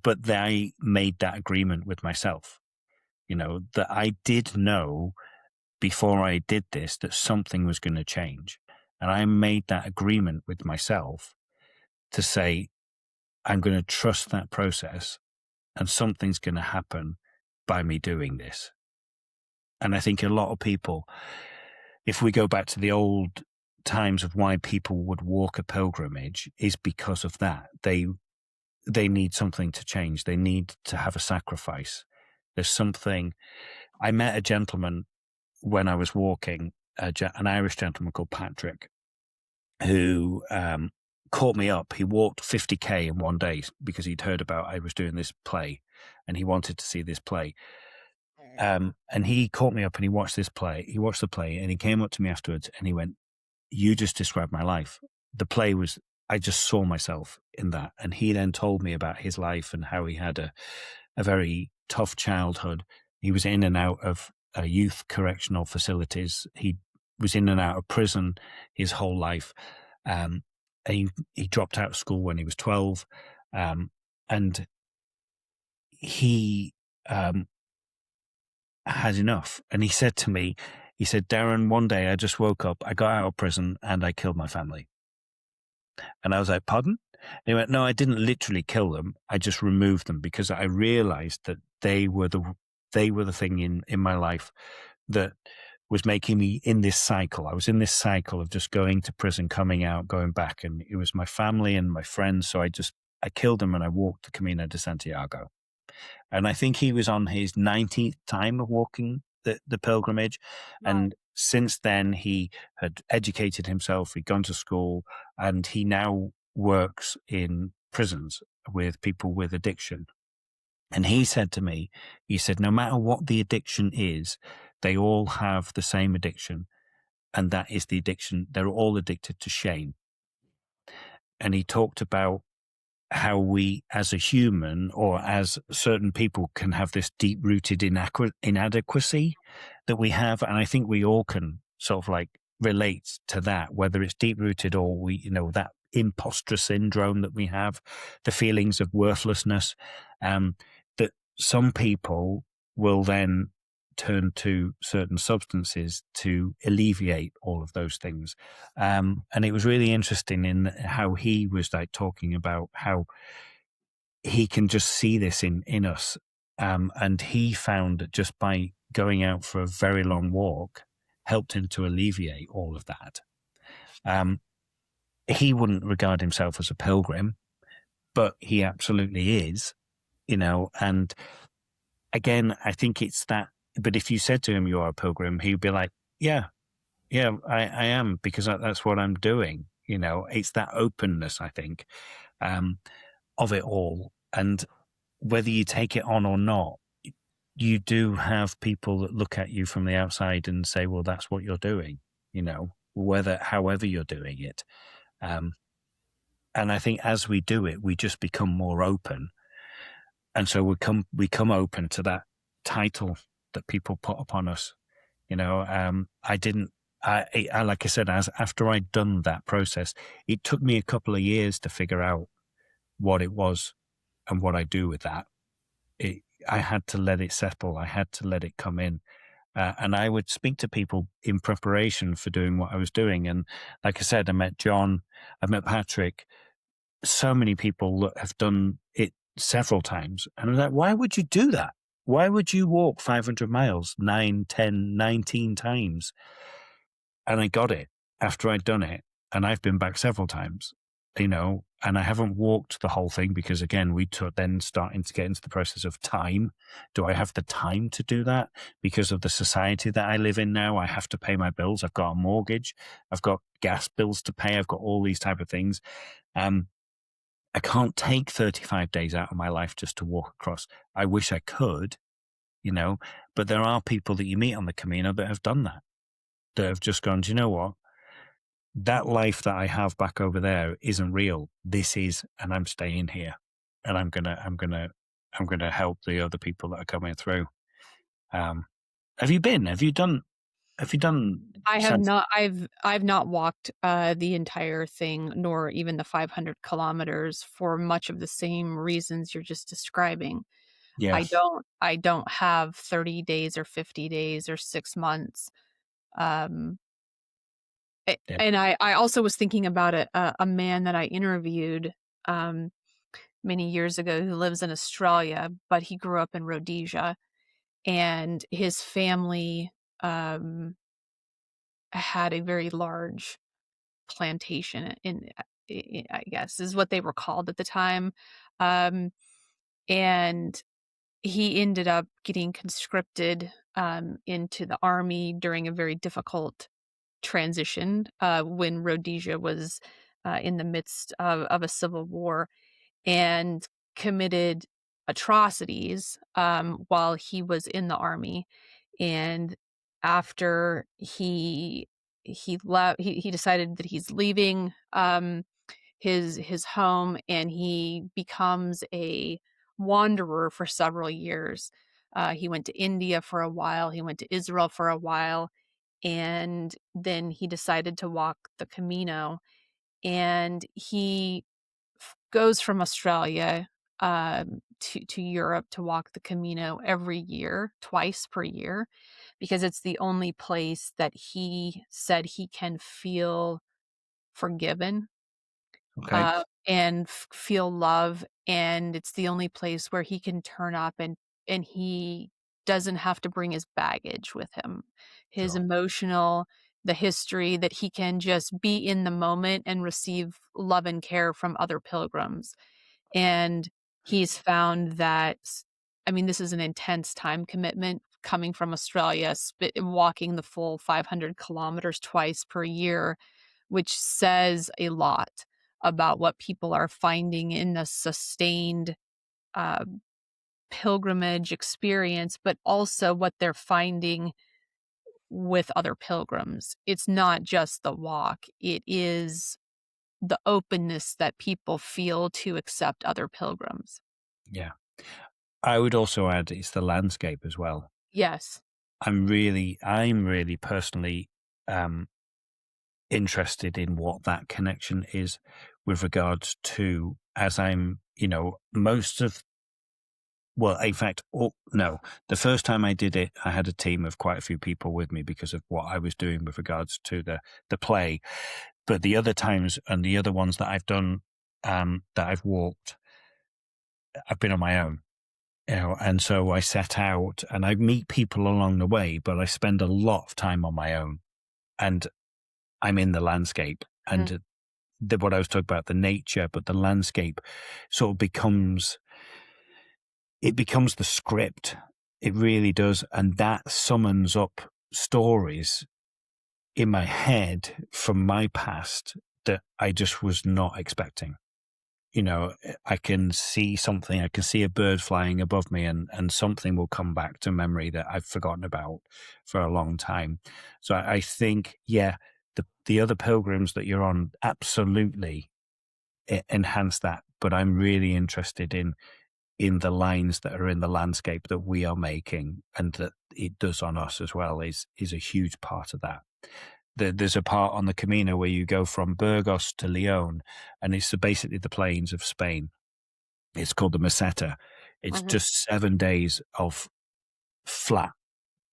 But I made that agreement with myself. You know, that I did know before I did this that something was going to change. And I made that agreement with myself to say, I'm going to trust that process, and something's going to happen by me doing this. And I think a lot of people, if we go back to the old times of why people would walk a pilgrimage, is because of that. They need something to change. They need to have a sacrifice. There's something. I met a gentleman when I was walking, an Irish gentleman called Patrick, who caught me up. He walked 50K in one day because he'd heard about I was doing this play, and he wanted to see this play. And he caught me up and he watched this play. He watched the play and he came up to me afterwards and he went, "You just described my life. The play was I just saw myself in that. And he then told me about his life and how he had a very tough childhood. He was in and out of youth correctional facilities. He was in and out of prison his whole life. Um, he dropped out of school when he was 12. And he um, had enough. And he said to me, he said, Darren, one day I just woke up, I got out of prison and I killed my family. And I was like, pardon? And he went, no, I didn't literally kill them. I just removed them because I realized that they were the thing in my life that was making me in this cycle. I was in this cycle of just going to prison, coming out, going back. And it was my family and my friends. So I killed them and I walked the Camino de Santiago. And I think he was on his 19th time of walking the pilgrimage. Wow. And since then, he had educated himself, he'd gone to school, and he now works in prisons with people with addiction. And he said to me, he said, no matter what the addiction is, they all have the same addiction. And that is the addiction. They're all addicted to shame. And he talked about how we as a human or as certain people can have this deep rooted inadequacy that we have. And I think we all can sort of like relate to that, whether it's deep rooted or that imposter syndrome that we have, the feelings of worthlessness, that some people will then turn to certain substances to alleviate all of those things. And it was really interesting in how he was like talking about how he can just see this in us. And he found that just by going out for a very long walk helped him to alleviate all of that. He wouldn't regard himself as a pilgrim, but he absolutely is, and again, I think it's that. But if you said to him, you are a pilgrim, he'd be like, yeah, yeah, I am, because that's what I'm doing. It's that openness, I think, of it all. And whether you take it on or not, you do have people that look at you from the outside and say, well, that's what you're doing, however you're doing it. And I think as we do it, we just become more open. And so we come open to that title that people put upon us. I like I said, after I'd done that process, it took me a couple of years to figure out what it was and what I do with that. I had to let it settle. I had to let it come in. And I would speak to people in preparation for doing what I was doing. And like I said, I met John, I met Patrick, so many people that have done it several times. And I'm like, why would you do that? Why would you walk 500 miles 9, 10, 19 times? And I got it after I'd done it. And I've been back several times, and I haven't walked the whole thing because, again, we then starting to get into the process of time. Do I have the time to do that? Because of the society that I live in now, I have to pay my bills. I've got a mortgage. I've got gas bills to pay. I've got all these type of things. I can't take 35 days out of my life just to walk across. I wish I could, but there are people that you meet on the Camino that have done that have just gone, do you know what? That life that I have back over there isn't real. This is, and I'm staying here, and I'm gonna help the other people that are coming through. Have you been? Have you done? Have you done? I have not. I've not walked the entire thing, nor even the 500 kilometers, for much of the same reasons you're just describing. Yeah, I don't have 30 days or 50 days or 6 months. Um, yeah, and I also was thinking about a man that I interviewed um, many years ago who lives in Australia, but he grew up in Rhodesia, and his family um, had a very large plantation I guess is what they were called at the time. Um, and he ended up getting conscripted into the army during a very difficult transition when Rhodesia was in the midst of a civil war, and committed atrocities while he was in the army. And after he left, he decided that he's leaving. his home, and he becomes a wanderer for several years. He went to India for a while, he went to Israel for a while, and then he decided to walk the Camino, and he goes from Australia to Europe to walk the Camino every year, twice per year, because it's the only place that he said he can feel forgiven, Okay. and feel love, and it's the only place where he can turn up, and he doesn't have to bring his baggage with him, his Sure. emotional, the history, that he can just be in the moment and receive love and care from other pilgrims. And he's found that, I mean, this is an intense time commitment coming from Australia, walking the full 500 kilometers twice per year, which says a lot about what people are finding in a sustained uh, pilgrimage experience, but also what they're finding with other pilgrims. It's not just the walk, it is the openness that people feel to accept other pilgrims. Yeah. I would also add it's the landscape as well. Yes. I'm really personally um, interested in what that connection is with regards to, as I'm, most of, well, in fact, no, the first time I did it, I had a team of quite a few people with me because of what I was doing with regards to the play. But the other times and the other ones that I've done, that I've walked, I've been on my own. And so I set out and I meet people along the way, but I spend a lot of time on my own and I'm in the landscape. Mhm, And what I was talking about, the nature, but the landscape sort of becomes the script. It really does. And that summons up stories in my head from my past that I just was not expecting. I can see something, I can see a bird flying above me and something will come back to memory that I've forgotten about for a long time. So I think, yeah, the other pilgrims that you're on absolutely enhance that. But I'm really interested in the lines that are in the landscape that we are making and that it does on us as well is a huge part of that. There's a part on the Camino where you go from Burgos to Leon, and it's basically the plains of Spain. It's called the Meseta. It's mhm, just 7 days of flat,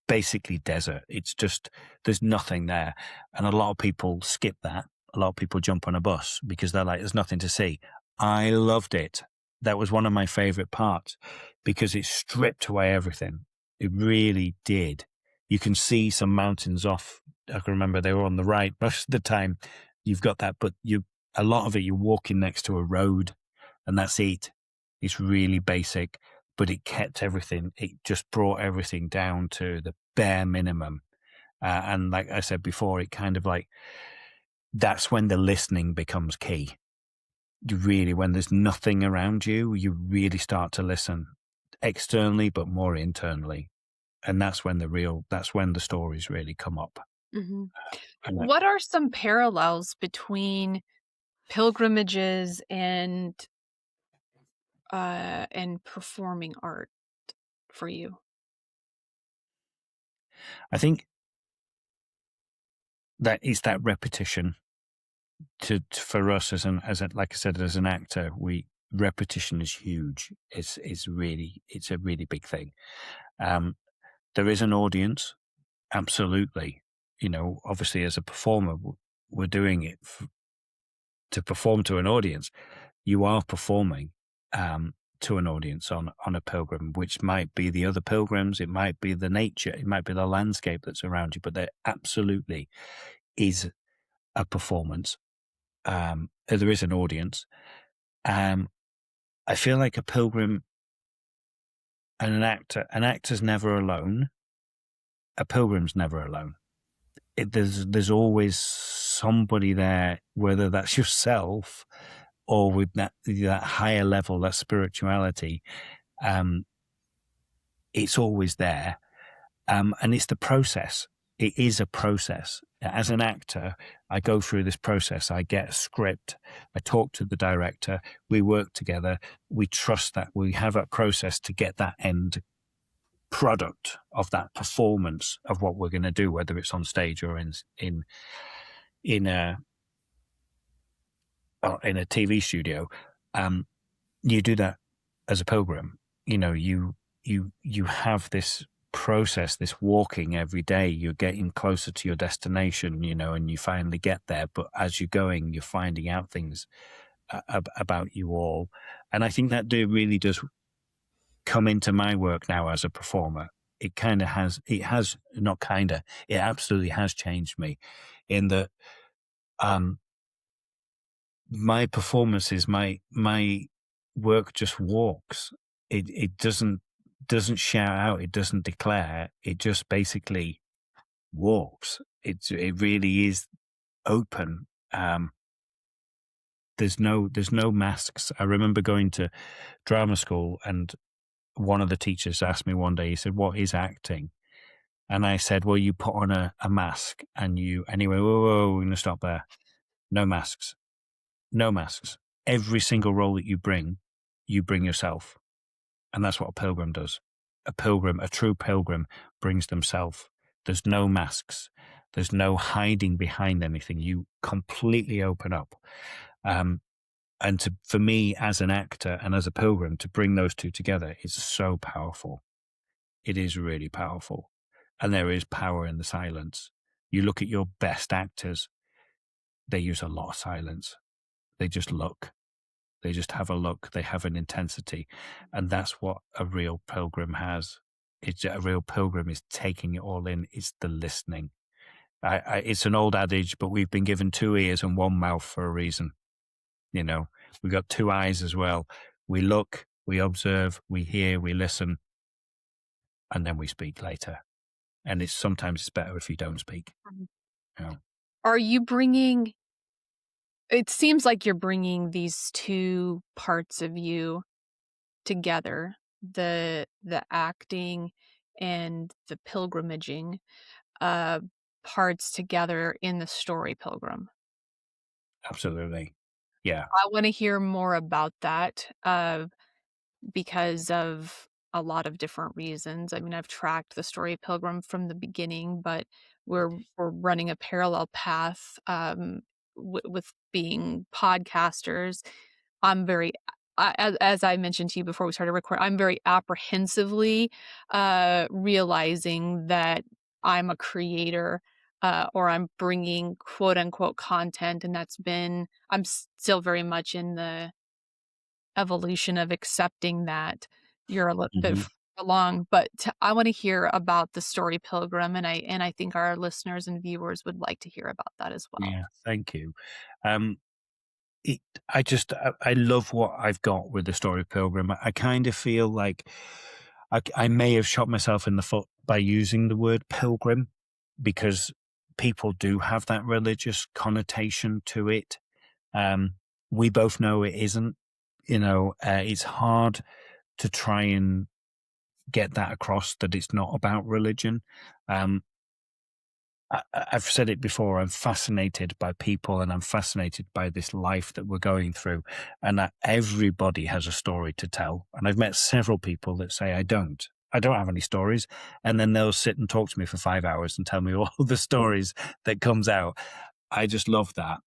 basically desert. It's just, there's nothing there. And a lot of people skip that. A lot of people jump on a bus because they're like, there's nothing to see. I loved it. That was one of my favorite parts because it stripped away everything. It really did. You can see some mountains off. I can remember they were on the right most of the time. You've got that, but a lot of it, you're walking next to a road and that's it. It's really basic, but it kept everything. It just brought everything down to the bare minimum. And like I said before, it kind of like, that's when the listening becomes key. You really, when there's nothing around you, you really start to listen externally, but more internally. And that's when the stories really come up. mhm. And that, What are some parallels between pilgrimages and performing art for you? I think that is that repetition for us like I said, as an actor, repetition is huge. It's a really big thing. Um, there is an audience. Absolutely. Obviously as a performer, we're doing it to perform to an audience. You are performing to an audience on a pilgrim, which might be the other pilgrims, it might be the nature, it might be the landscape that's around you, but there absolutely is a performance. There is an audience. Um, I feel like a pilgrim and an actor's never alone. A pilgrim's never alone. There's always somebody there, whether that's yourself or with that higher level, that spirituality. Um, it's always there, and it's the process. It is a process. As an actor, I go through this process. I get a script. I talk to the director. We work together. We trust that we have a process to get that end product of that performance of what we're going to do, whether it's on stage or in a in a TV studio. You do that as a pilgrim. You have this process, this walking every day. You're getting closer to your destination, and you finally get there. But as you're going, you're finding out things about you all, and I think that really does come into my work now as a performer. It absolutely has changed me in that my performances, my work just walks. It doesn't shout out, it doesn't declare, it just basically walks. It really is open. There's no masks. I remember going to drama school, and one of the teachers asked me one day, he said, "What is acting?" And I said, "Well, you put on a mask and anyway, whoa, we're going to stop there. No masks, no masks. Every single role that you bring yourself." And that's what a pilgrim does. A true pilgrim brings themselves. There's no masks. There's no hiding behind anything. You completely open up. For me as an actor and as a pilgrim, to bring those two together is so powerful. It is really powerful. And there is power in the silence. You look at your best actors, they use a lot of silence. They just look. They just have a look. They have an intensity. And that's what a real pilgrim has. A real pilgrim is taking it all in. It's the listening. It's an old adage, but we've been given 2 ears and 1 mouth for a reason. We've got 2 eyes as well. We look, we observe, we hear, we listen, and then we speak later. And sometimes it's better if you don't speak. Mhm. You know? Are you it seems like you're bringing these 2 parts of you together, the acting and the pilgrimaging, uh, parts together in the Story Pilgrim. Absolutely. Yeah. I wanna hear more about that, because of a lot of different reasons. I mean, I've tracked the Story Pilgrim from the beginning, but we're running a parallel path, with being podcasters. I'm very as I mentioned to you before we started recording, I'm very apprehensively, realizing that I'm a creator, or I'm bringing quote unquote content, and I'm still very much in the evolution of accepting that you're a little bit Mhm. further along, but I wanna hear about the Story Pilgrim, and I think our listeners and viewers would like to hear about that as well. Yeah. Thank you. Um, it, I love what I've got with the Story Pilgrim. I kind of feel like I may have shot myself in the foot by using the word pilgrim, because people do have that religious connotation to it. We both know it isn't. It's hard to try and get that across, that it's not about religion. Um, I've said it before, I'm fascinated by people, and I'm fascinated by this life that we're going through, and that everybody has a story to tell. And I've met several people that say, I don't have any stories. And then they'll sit and talk to me for 5 hours and tell me all the stories that comes out. I just love that.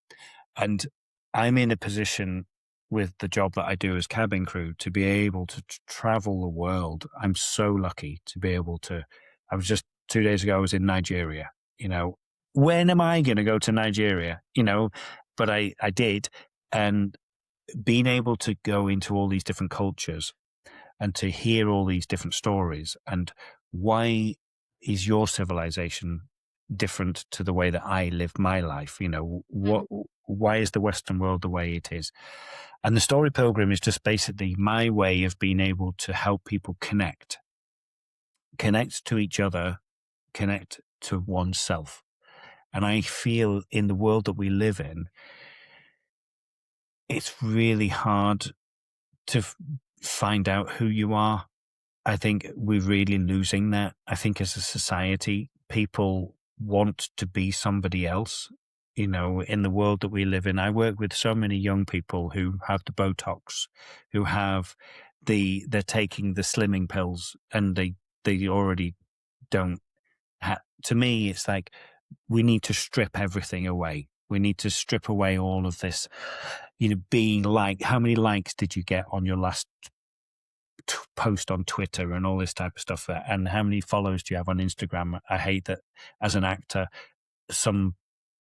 And I'm in a position with the job that I do as cabin crew to be able to travel the world. I'm so lucky to be able to. I was just 2 days ago, I was in Nigeria. When am I going to go to Nigeria? But I did. And being able to go into all these different cultures and to hear all these different stories, and why is your civilization different to the way that I live my life? Mhm, Why is the Western world the way it is? And the Story Pilgrim is just basically my way of being able to help people connect to each other, connect to oneself. And I feel in the world that we live in, it's really hard to find out who you are. I think we're really losing that. I think as a society, people want to be somebody else. You know, in the world that we live in, I work with so many young people who have the Botox, who have they're taking the slimming pills, and they already don't. To me, it's like we need to strip everything away. We need to strip away all of this, you know, being like, how many likes did you get on your last post on Twitter and all this type of stuff? And how many followers do you have on Instagram? I hate that as an actor, some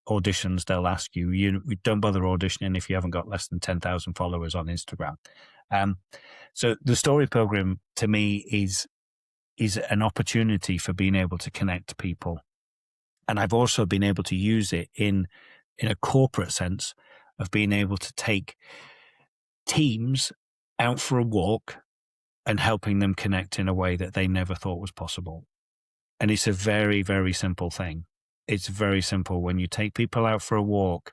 auditions, they'll ask you, you don't bother auditioning if you haven't got less than 10,000 followers on Instagram. So the Story Pilgrim to me is an opportunity for being able to connect to people. And I've also been able to use it in a corporate sense of being able to take teams out for a walk and helping them connect in a way that they never thought was possible. And it's a very, very simple thing. It's very simple. When you take people out for a walk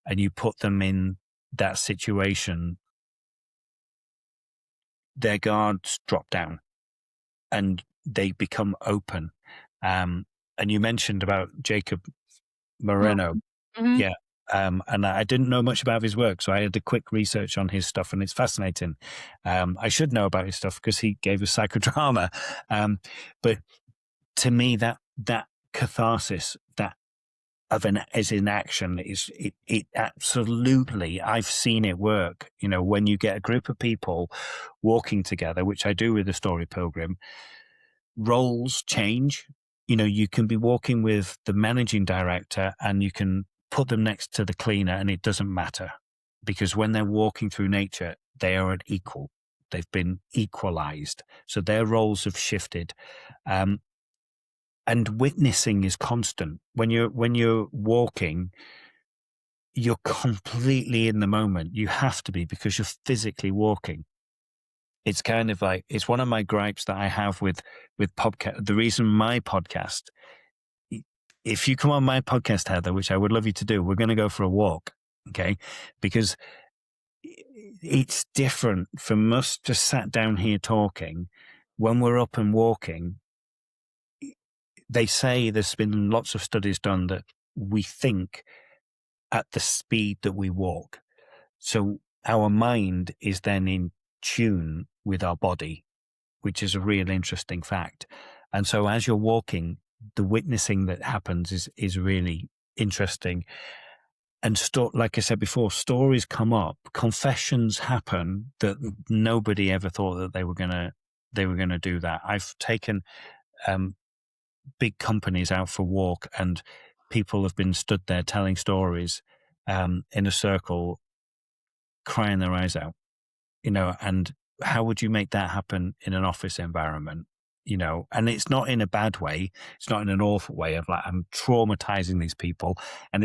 and you put them in that situation, their guards drop down and they become open. And you mentioned about Jacob Moreno. Mm-hmm. Yeah. And I didn't know much about his work, so I had a quick research on his stuff, and it's fascinating. I should know about his stuff because he gave us psychodrama. But to me, that catharsis, that as in action, it absolutely. I've seen it work. You know, when you get a group of people walking together, which I do with the Story Pilgrim, roles change. You know, you can be walking with the managing director and you can put them next to the cleaner and it doesn't matter, because when they're walking through nature, they are at equal. They've been equalized. So their roles have shifted. And witnessing is constant. When you're walking, you're completely in the moment. You have to be, because you're physically walking. It's kind of like, it's one of my gripes that I have with podcast. The reason my podcast, if you come on my podcast, Heather, which I would love you to do, we're going to go for a walk. Okay. Because it's different from us just sat down here talking. When we're up and walking, they say there's been lots of studies done that we think at the speed that we walk. So our mind is then in tune with our body, which is a real interesting fact. And so as you're walking, the witnessing that happens is really interesting. And like I said before, stories come up, confessions happen that nobody ever thought that they were gonna do that. I've taken big companies out for a walk, and people have been stood there telling stories in a circle, crying their eyes out, you know. And how would you make that happen in an office environment? You know, and it's not in a bad way. It's not in an awful way of like, I'm traumatizing these people. And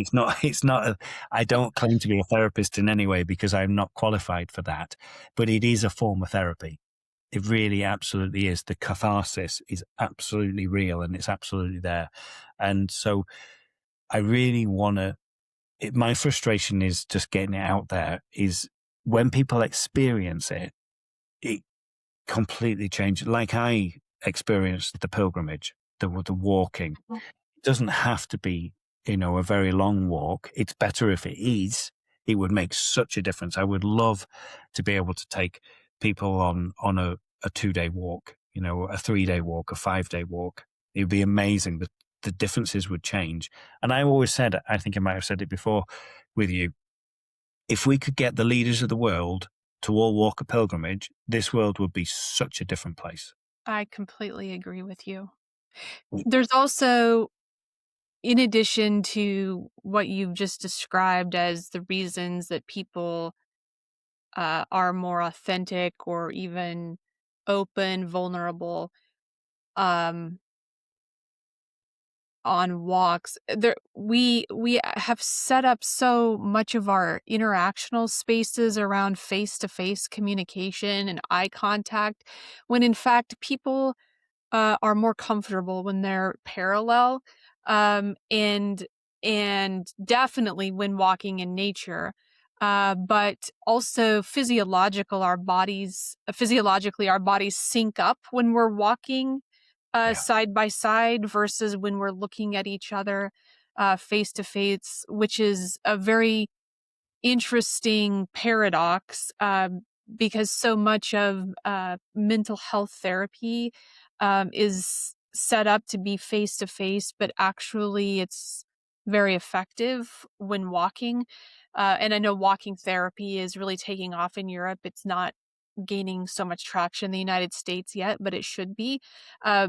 I don't claim to be a therapist in any way, because I'm not qualified for that, but it is a form of therapy. It really absolutely is. The catharsis is absolutely real and it's absolutely there. And so I really my frustration is just getting it out there, is when people experience it, it completely changes. Like I experienced the pilgrimage, the walking. It doesn't have to be, you know, a very long walk. It's better if it is. It would make such a difference. I would love to be able to take people on a 2-day walk, you know, a 3-day walk, a 5-day walk. It would be amazing. The differences would change. And I always said, I think I might have said it before with you, if we could get the leaders of the world to all walk a pilgrimage, this world would be such a different place. I completely agree with you. There's also, in addition to what you've just described as the reasons that people are more authentic or even open, vulnerable, um, on walks, we have set up so much of our interactional spaces around face-to-face communication and eye contact, when in fact people are more comfortable when they're parallel, and definitely when walking in nature. But also physiologically, our bodies sync up when we're walking Yeah. side by side versus when we're looking at each other face to face, which is a very interesting paradox, because so much of mental health therapy is set up to be face to face, but actually it's very effective when walking. And I know walking therapy is really taking off in Europe. It's not gaining so much traction in the United States yet, but it should be. Uh,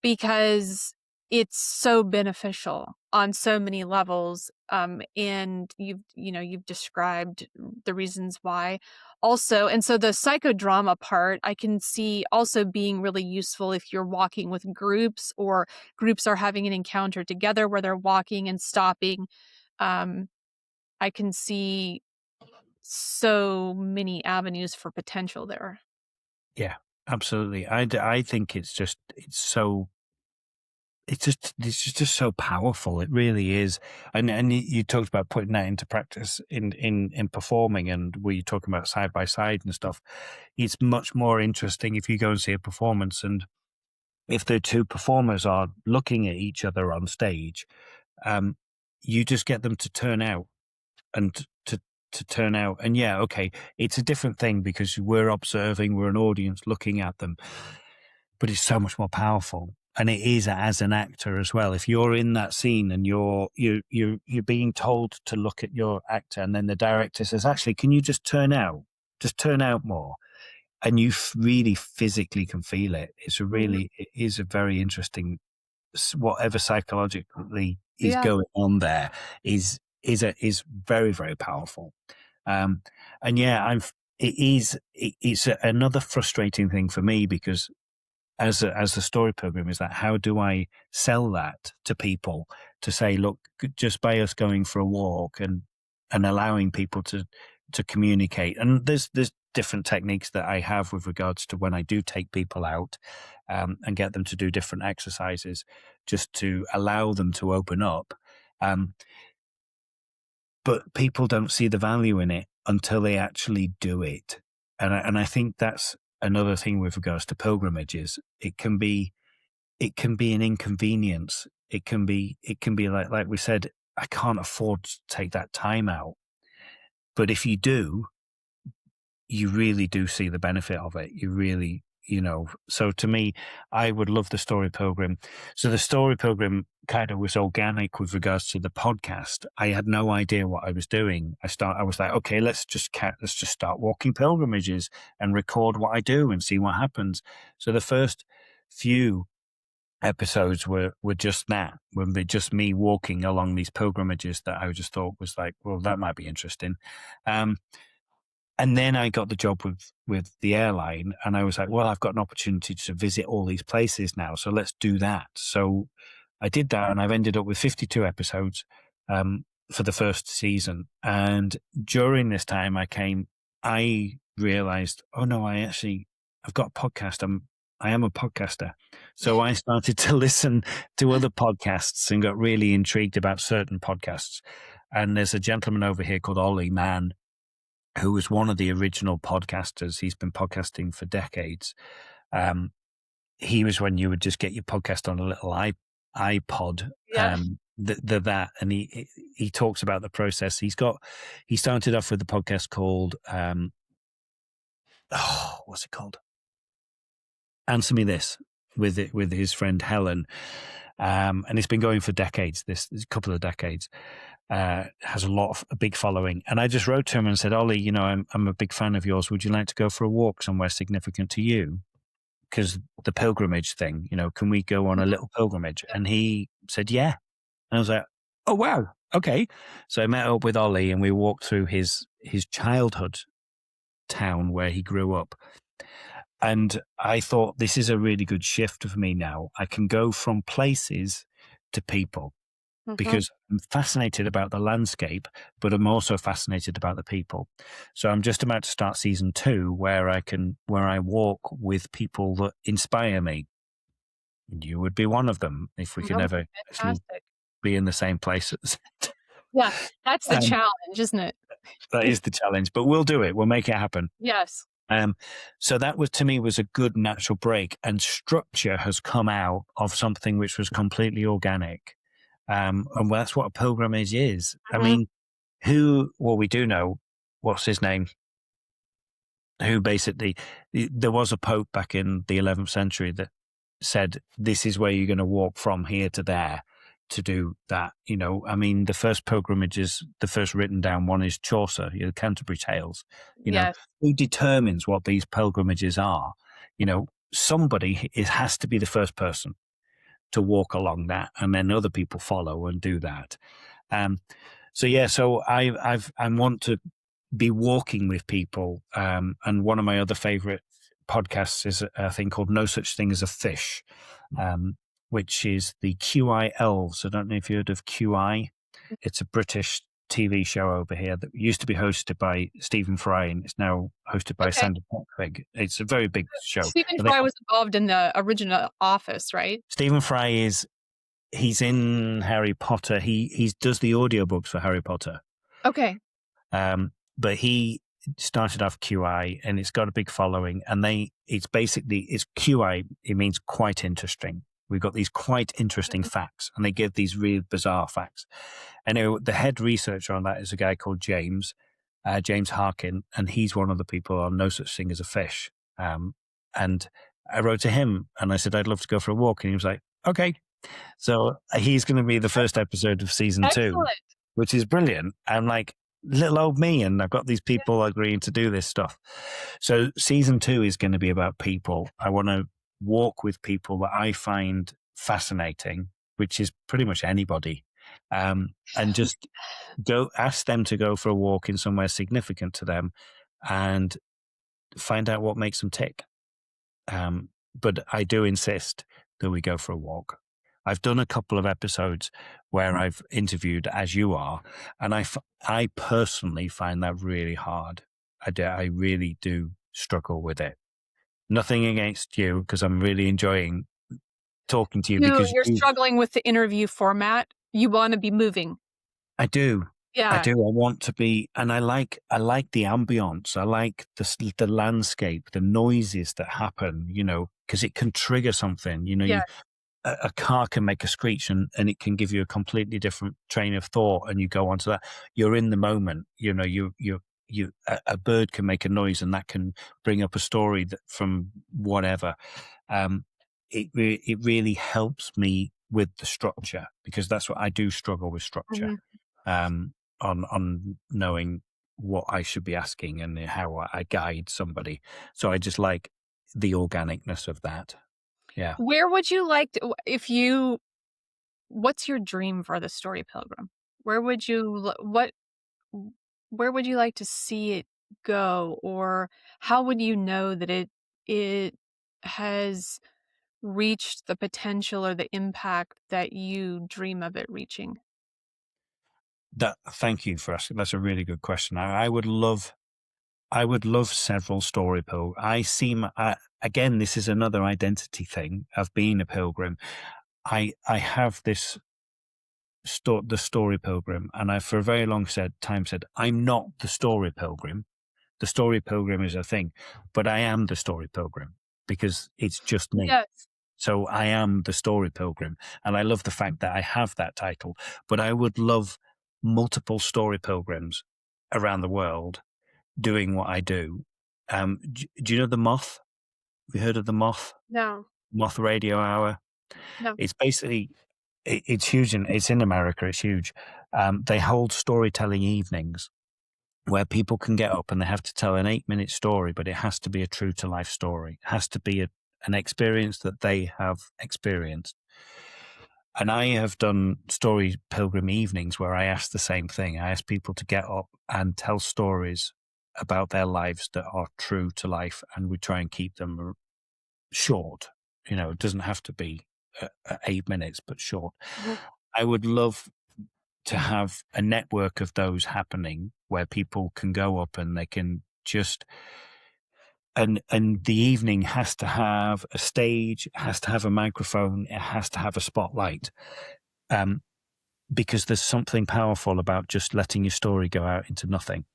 because it's so beneficial on so many levels, and you've described the reasons why also, and so the psychodrama part, I can see also being really useful if you're walking with groups or groups are having an encounter together where they're walking and stopping. um, I can see so many avenues for potential there. Yeah, absolutely. I think it's just so powerful. It really is. And you talked about putting that into practice in performing, and were you talking about side by side and stuff? It's much more interesting if you go and see a performance, and if the two performers are looking at each other on stage, um, you just get them to turn out and to turn out. And yeah, okay, it's a different thing because we're observing, we're an audience looking at them, but it's so much more powerful. And it is as an actor as well. If you're in that scene and you're being told to look at your actor, and then the director says, "Actually, can you just turn out more?" And you really physically can feel it. Mhm. It is a very interesting, whatever psychologically is Yeah. going on there is very, very powerful. Um, and yeah, it's another frustrating thing for me because as the story program is that how do I sell that to people to say, look, just by us going for a walk and allowing people to communicate. And there's different techniques that I have with regards to when I do take people out, and get them to do different exercises just to allow them to open up. Um, but people don't see the value in it until they actually do it. And I think that's another thing with regards to pilgrimages. It can be an inconvenience. It can be like we said, I can't afford to take that time out. But if you do, you really do see the benefit of it. You really, so to me, I would love the story program. So the story program kind of was organic with regards to the podcast. I had no idea what I was doing. I was like, okay, let's just start walking pilgrimages and record what I do and see what happens. So the first few episodes were just that, when they just me walking along these pilgrimages that I just thought was like, well, that might be interesting. Um, and then I got the job with the airline, and I was like, well, I've got an opportunity to visit all these places now, so let's do that. So I did that, and I've ended up with 52 episodes for the first season. And during this time, I realized, oh no, I've got a podcast. I am a podcaster. So I started to listen to other podcasts and got really intrigued about certain podcasts. And there's a gentleman over here called Ollie Mann, who was one of the original podcasters. He's been podcasting for decades. Um, he was when you would just get your podcast on a little iPod, Yeah. that, and he talks about the process. He started off with a podcast called, what's it called? Answer Me This, with his friend Helen. And it's been going for decades, this a couple of decades. Has a big following. And I just wrote to him and said, Ollie, I'm a big fan of yours. Would you like to go for a walk somewhere significant to you? Because the pilgrimage thing, can we go on a Mhm. little pilgrimage? And he said, yeah. And I was like, oh, wow. Okay. So I met up with Ollie and we walked through his childhood town where he grew up. And I thought, this is a really good shift for me now. I can go from places to people, Mhm. because I'm fascinated about the landscape, but I'm also fascinated about the people. So I'm just about to start season 2, where I walk with people that inspire me. And you would be one of them if we could Oh, never actually fantastic. be in the same place at the same time. Yeah, that's the Um, challenge, isn't it? that is the challenge, but we'll do it. We'll make it happen. Yes. Um, so that was, to me, was a good natural break, and structure has come out of something which was completely organic. And that's what a pilgrimage is. I Mhm. mean, well, we do know, what's his name? Who basically, there was a pope back in the 11th century that said, this is where you're going to walk from here to there to do that. I mean, the first pilgrimages, the first written down one is Chaucer, Canterbury Tales. Yes. Who determines what these pilgrimages are? Somebody, it has to be the first person to walk along that, and then other people follow and do that. Um, so I want to be walking with people. And one of my other favorite podcasts is a thing called No Such Thing as a Fish, which is the QI Elves. I don't know if you heard of QI. It's a British TV show over here that used to be hosted by Stephen Fry, and it's now hosted by Okay. Sandra Peck. It's a very big show. Stephen But Fry was involved in the original Office, right? Stephen Fry he's in Harry Potter. He does the audiobooks for Harry Potter. Okay. But he started off QI, and it's got a big following, and it's QI. It means quite interesting. We've got these quite interesting Mhm. facts, and they give these really bizarre facts. And the head researcher on that is a guy called James Harkin, and he's one of the people on No Such Thing as a Fish. And I wrote to him, and I said, I'd love to go for a walk. And he was like, okay. So he's going to be the first episode of season 2, Excellent. which is brilliant. I'm like, little old me, and I've got these people agreeing to do this stuff. So season 2 is going to be about people. I want to walk with people that I find fascinating, which is pretty much anybody, and just ask them to go for a walk in somewhere significant to them, and find out what makes them tick. But I do insist that we go for a walk. I've done a couple of episodes where I've interviewed as you are, and I personally find that really hard. I really do struggle with it. Nothing against you, because I'm really enjoying talking to you, because You're struggling with the interview format. You wanna be moving. I do. I Yeah. do. I want to be, and I like the ambience. I like the landscape, the noises that happen, because it can trigger something. Yeah. A car can make a screech, and it can give you a completely different train of thought, and you go onto that. You're in the moment. A bird can make a noise, and that can bring up a story from whatever. It really helps me with the structure, because that's what I do struggle with, structure. Mhm. On knowing what I should be asking and how I guide somebody. So I just like the organicness of that. Yeah. Where would you like to if you what's your dream for the Story Pilgrim? Where would you l what where would you like to see it go? Or how would you know that it has reached the potential or the impact that you dream of it reaching? Thank you for asking. That's a really good question. I would love several story pilgrims. Again, this is another identity thing of being a pilgrim. I have the story pilgrim, and I for a very long time said, I'm not the story pilgrim. The story pilgrim is a thing, but I am the story pilgrim, because it's just me. Yes. So I am the story pilgrim, and I love the fact that I have that title. But I would love multiple story pilgrims around the world doing what I do. Do you know the Moth? Have you heard of the Moth? No. Moth Radio Hour. No. It's basically it's huge, and it's in America. It's huge. They hold storytelling evenings where people can get up and they have to tell an 8-minute story, but it has to be a true to life story. It has to be an experience that they have experienced. And I have done Story Pilgrim evenings where I ask the same thing. I ask people to get up and tell stories about their lives that are true to life, and we try and keep them short. It doesn't have to be 8 minutes, but short. Mhm. I would love to have a network of those happening where people can go up and they can just, and the evening has to have a stage, it has to have a microphone, it has to have a spotlight. Because there's something powerful about just letting your story go out into nothing.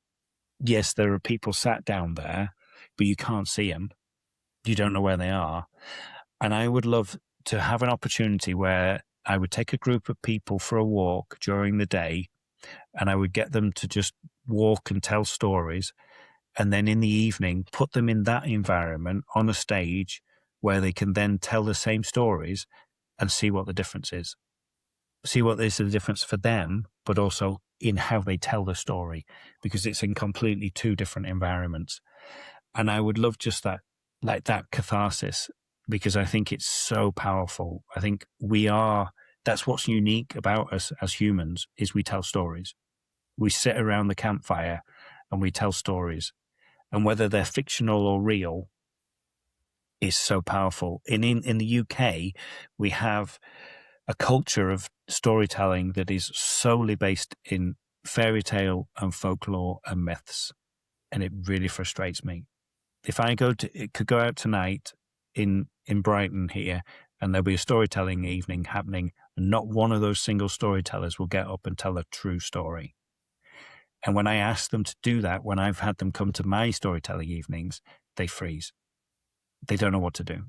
Yes, there are people sat down there, but you can't see them. You don't know where they are. And I would love to have an opportunity where I would take a group of people for a walk during the day, and I would get them to just walk and tell stories. And then in the evening, put them in that environment on a stage where they can then tell the same stories and see what the difference is. See what is the difference for them, but also in how they tell the story, because it's in completely two different environments. And I would love just that, like that catharsis, because I think it's so powerful. I think that's what's unique about us as humans, is we tell stories. We sit around the campfire and we tell stories. And whether they're fictional or real is so powerful. In the UK, we have a culture of storytelling that is solely based in fairy tale and folklore and myths. And it really frustrates me. If I could go out tonight in Brighton here, and there'll be a storytelling evening happening, and not one of those single storytellers will get up and tell a true story. And when I ask them to do that, when I've had them come to my storytelling evenings, they freeze. They don't know what to do.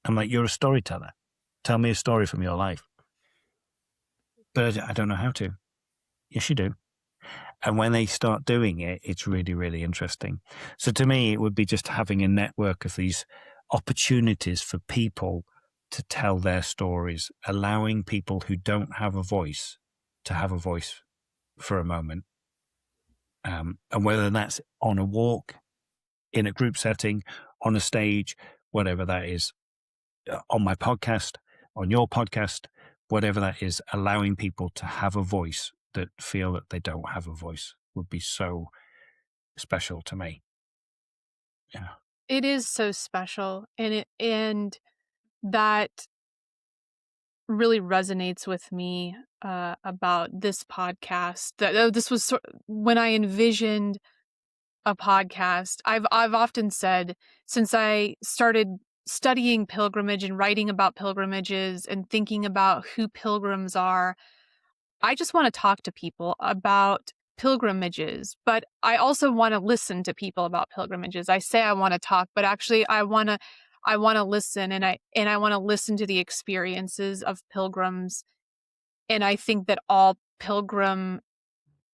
I'm like, you're a storyteller. Tell me a story from your life. But I don't know how to. Yes, you do. And when they start doing it, it's really, really interesting. So to me, it would be just having a network of these opportunities for people to tell their stories, allowing people who don't have a voice to have a voice for a moment. And whether that's on a walk, in a group setting, on a stage, whatever that is, on my podcast, on your podcast, whatever that is, allowing people to have a voice that feel that they don't have a voice would be so special to me. Yeah. It is so special, and that really resonates with me, about this podcast. This was when I envisioned a podcast. I've often said, since I started studying pilgrimage and writing about pilgrimages and thinking about who pilgrims are, I just want to talk to people about pilgrimages, but I also want to listen to people about pilgrimages. I say I want to talk, but actually I want to listen, and I want to listen to the experiences of pilgrims. And I think that all pilgrim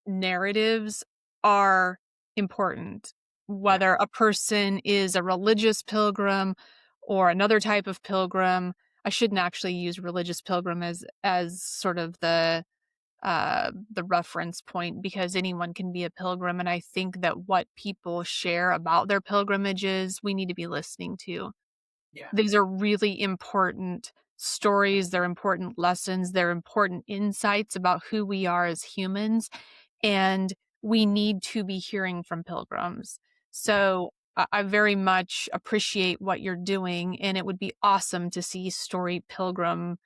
narratives are important, Yeah. whether a person is a religious pilgrim or another type of pilgrim. I shouldn't actually use religious pilgrim as sort of the reference point, because anyone can be a pilgrim. And I think that what people share about their pilgrimages, we need to be listening to. Yeah. These are really important stories. They're important lessons. They're important insights about who we are as humans. And we need to be hearing from pilgrims. Yeah. So I very much appreciate what you're doing. And it would be awesome to see Story Pilgrim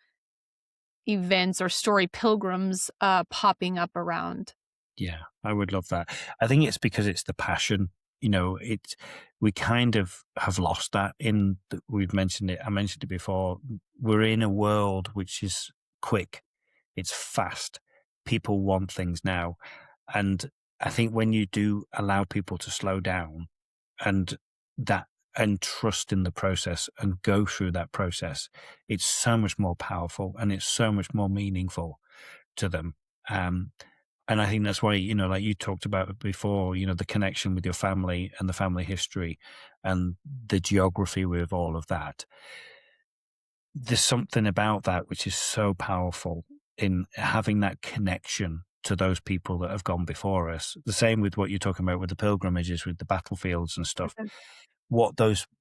events or Story Pilgrims popping up around. Yeah, I would love that. I think it's because it's the passion. We kind of have lost that we've mentioned it. I mentioned it before. We're in a world which is quick. It's fast. People want things now. And I think when you do allow people to slow down and that, and trust in the process and go through that process, it's so much more powerful and it's so much more meaningful to them. And I think that's why, like you talked about before, the connection with your family and the family history and the geography with all of that. There's something about that which is so powerful in having that connection to those people that have gone before us. The same with what you're talking about with the pilgrimages, with the battlefields and stuff. Mhm.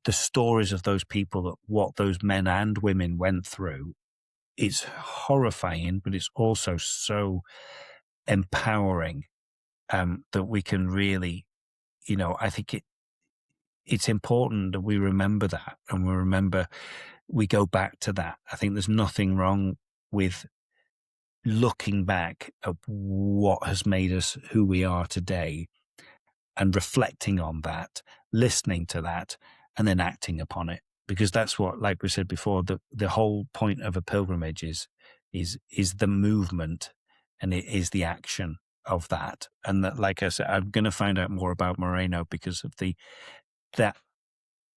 The stories of those people, what those men and women went through, it's horrifying, but it's also so empowering, that we can really, I think it's important that we remember that, and we go back to that. I think there's nothing wrong with looking back at what has made us who we are today and reflecting on that, listening to that, and then acting upon it. Because that's what, like we said before, the whole point of a pilgrimage is the movement, and it is the action of that. And that, like I said, I'm going to find out more about Moreno because of the that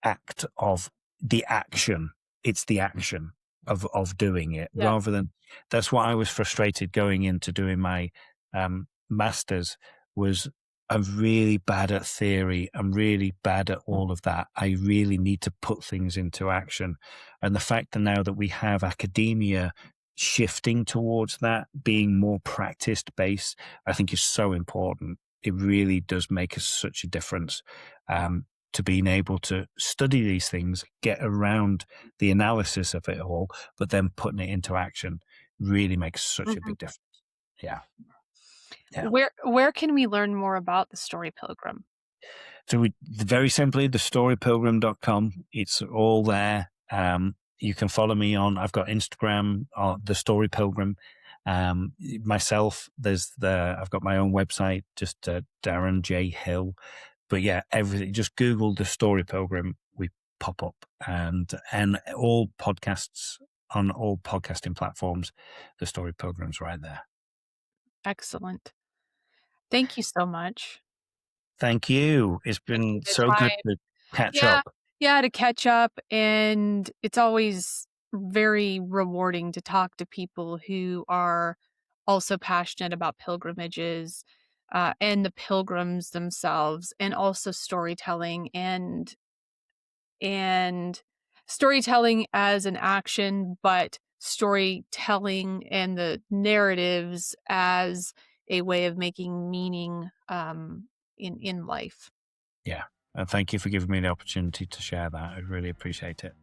act of the action. It's the action of doing it Yeah. rather than. That's why I was frustrated going into doing my masters. Was I'm really bad at theory. I'm really bad at all of that. I really need to put things into action. And the fact that now that we have academia shifting towards that, being more practice based, I think is so important. It really does make us such a difference. To being able to study these things, get around the analysis of it all, but then putting it into action really makes such a Mhm. big difference. Yeah. Yeah. Where can we learn more about the Story Pilgrim? So very simply, thestorypilgrim.com. It's all there. You can follow me on, I've got Instagram, the Story Pilgrim. Myself, I've got my own website, just Darren J. Hill. But yeah, everything, just Google the Story Pilgrim, we pop up, and all podcasts on all podcasting platforms, the Story Pilgrim's right there. Excellent. Thank you so much Thank you. It's for taking been the so good time. to catch Yeah, up. yeah, to catch up, and it's always very rewarding to talk to people who are also passionate about pilgrimages, and the pilgrims themselves, and also storytelling and storytelling as an action, but storytelling and the narratives as a way of making meaning, in life. Yeah. And thank you for giving me the opportunity to share that. I really appreciate it.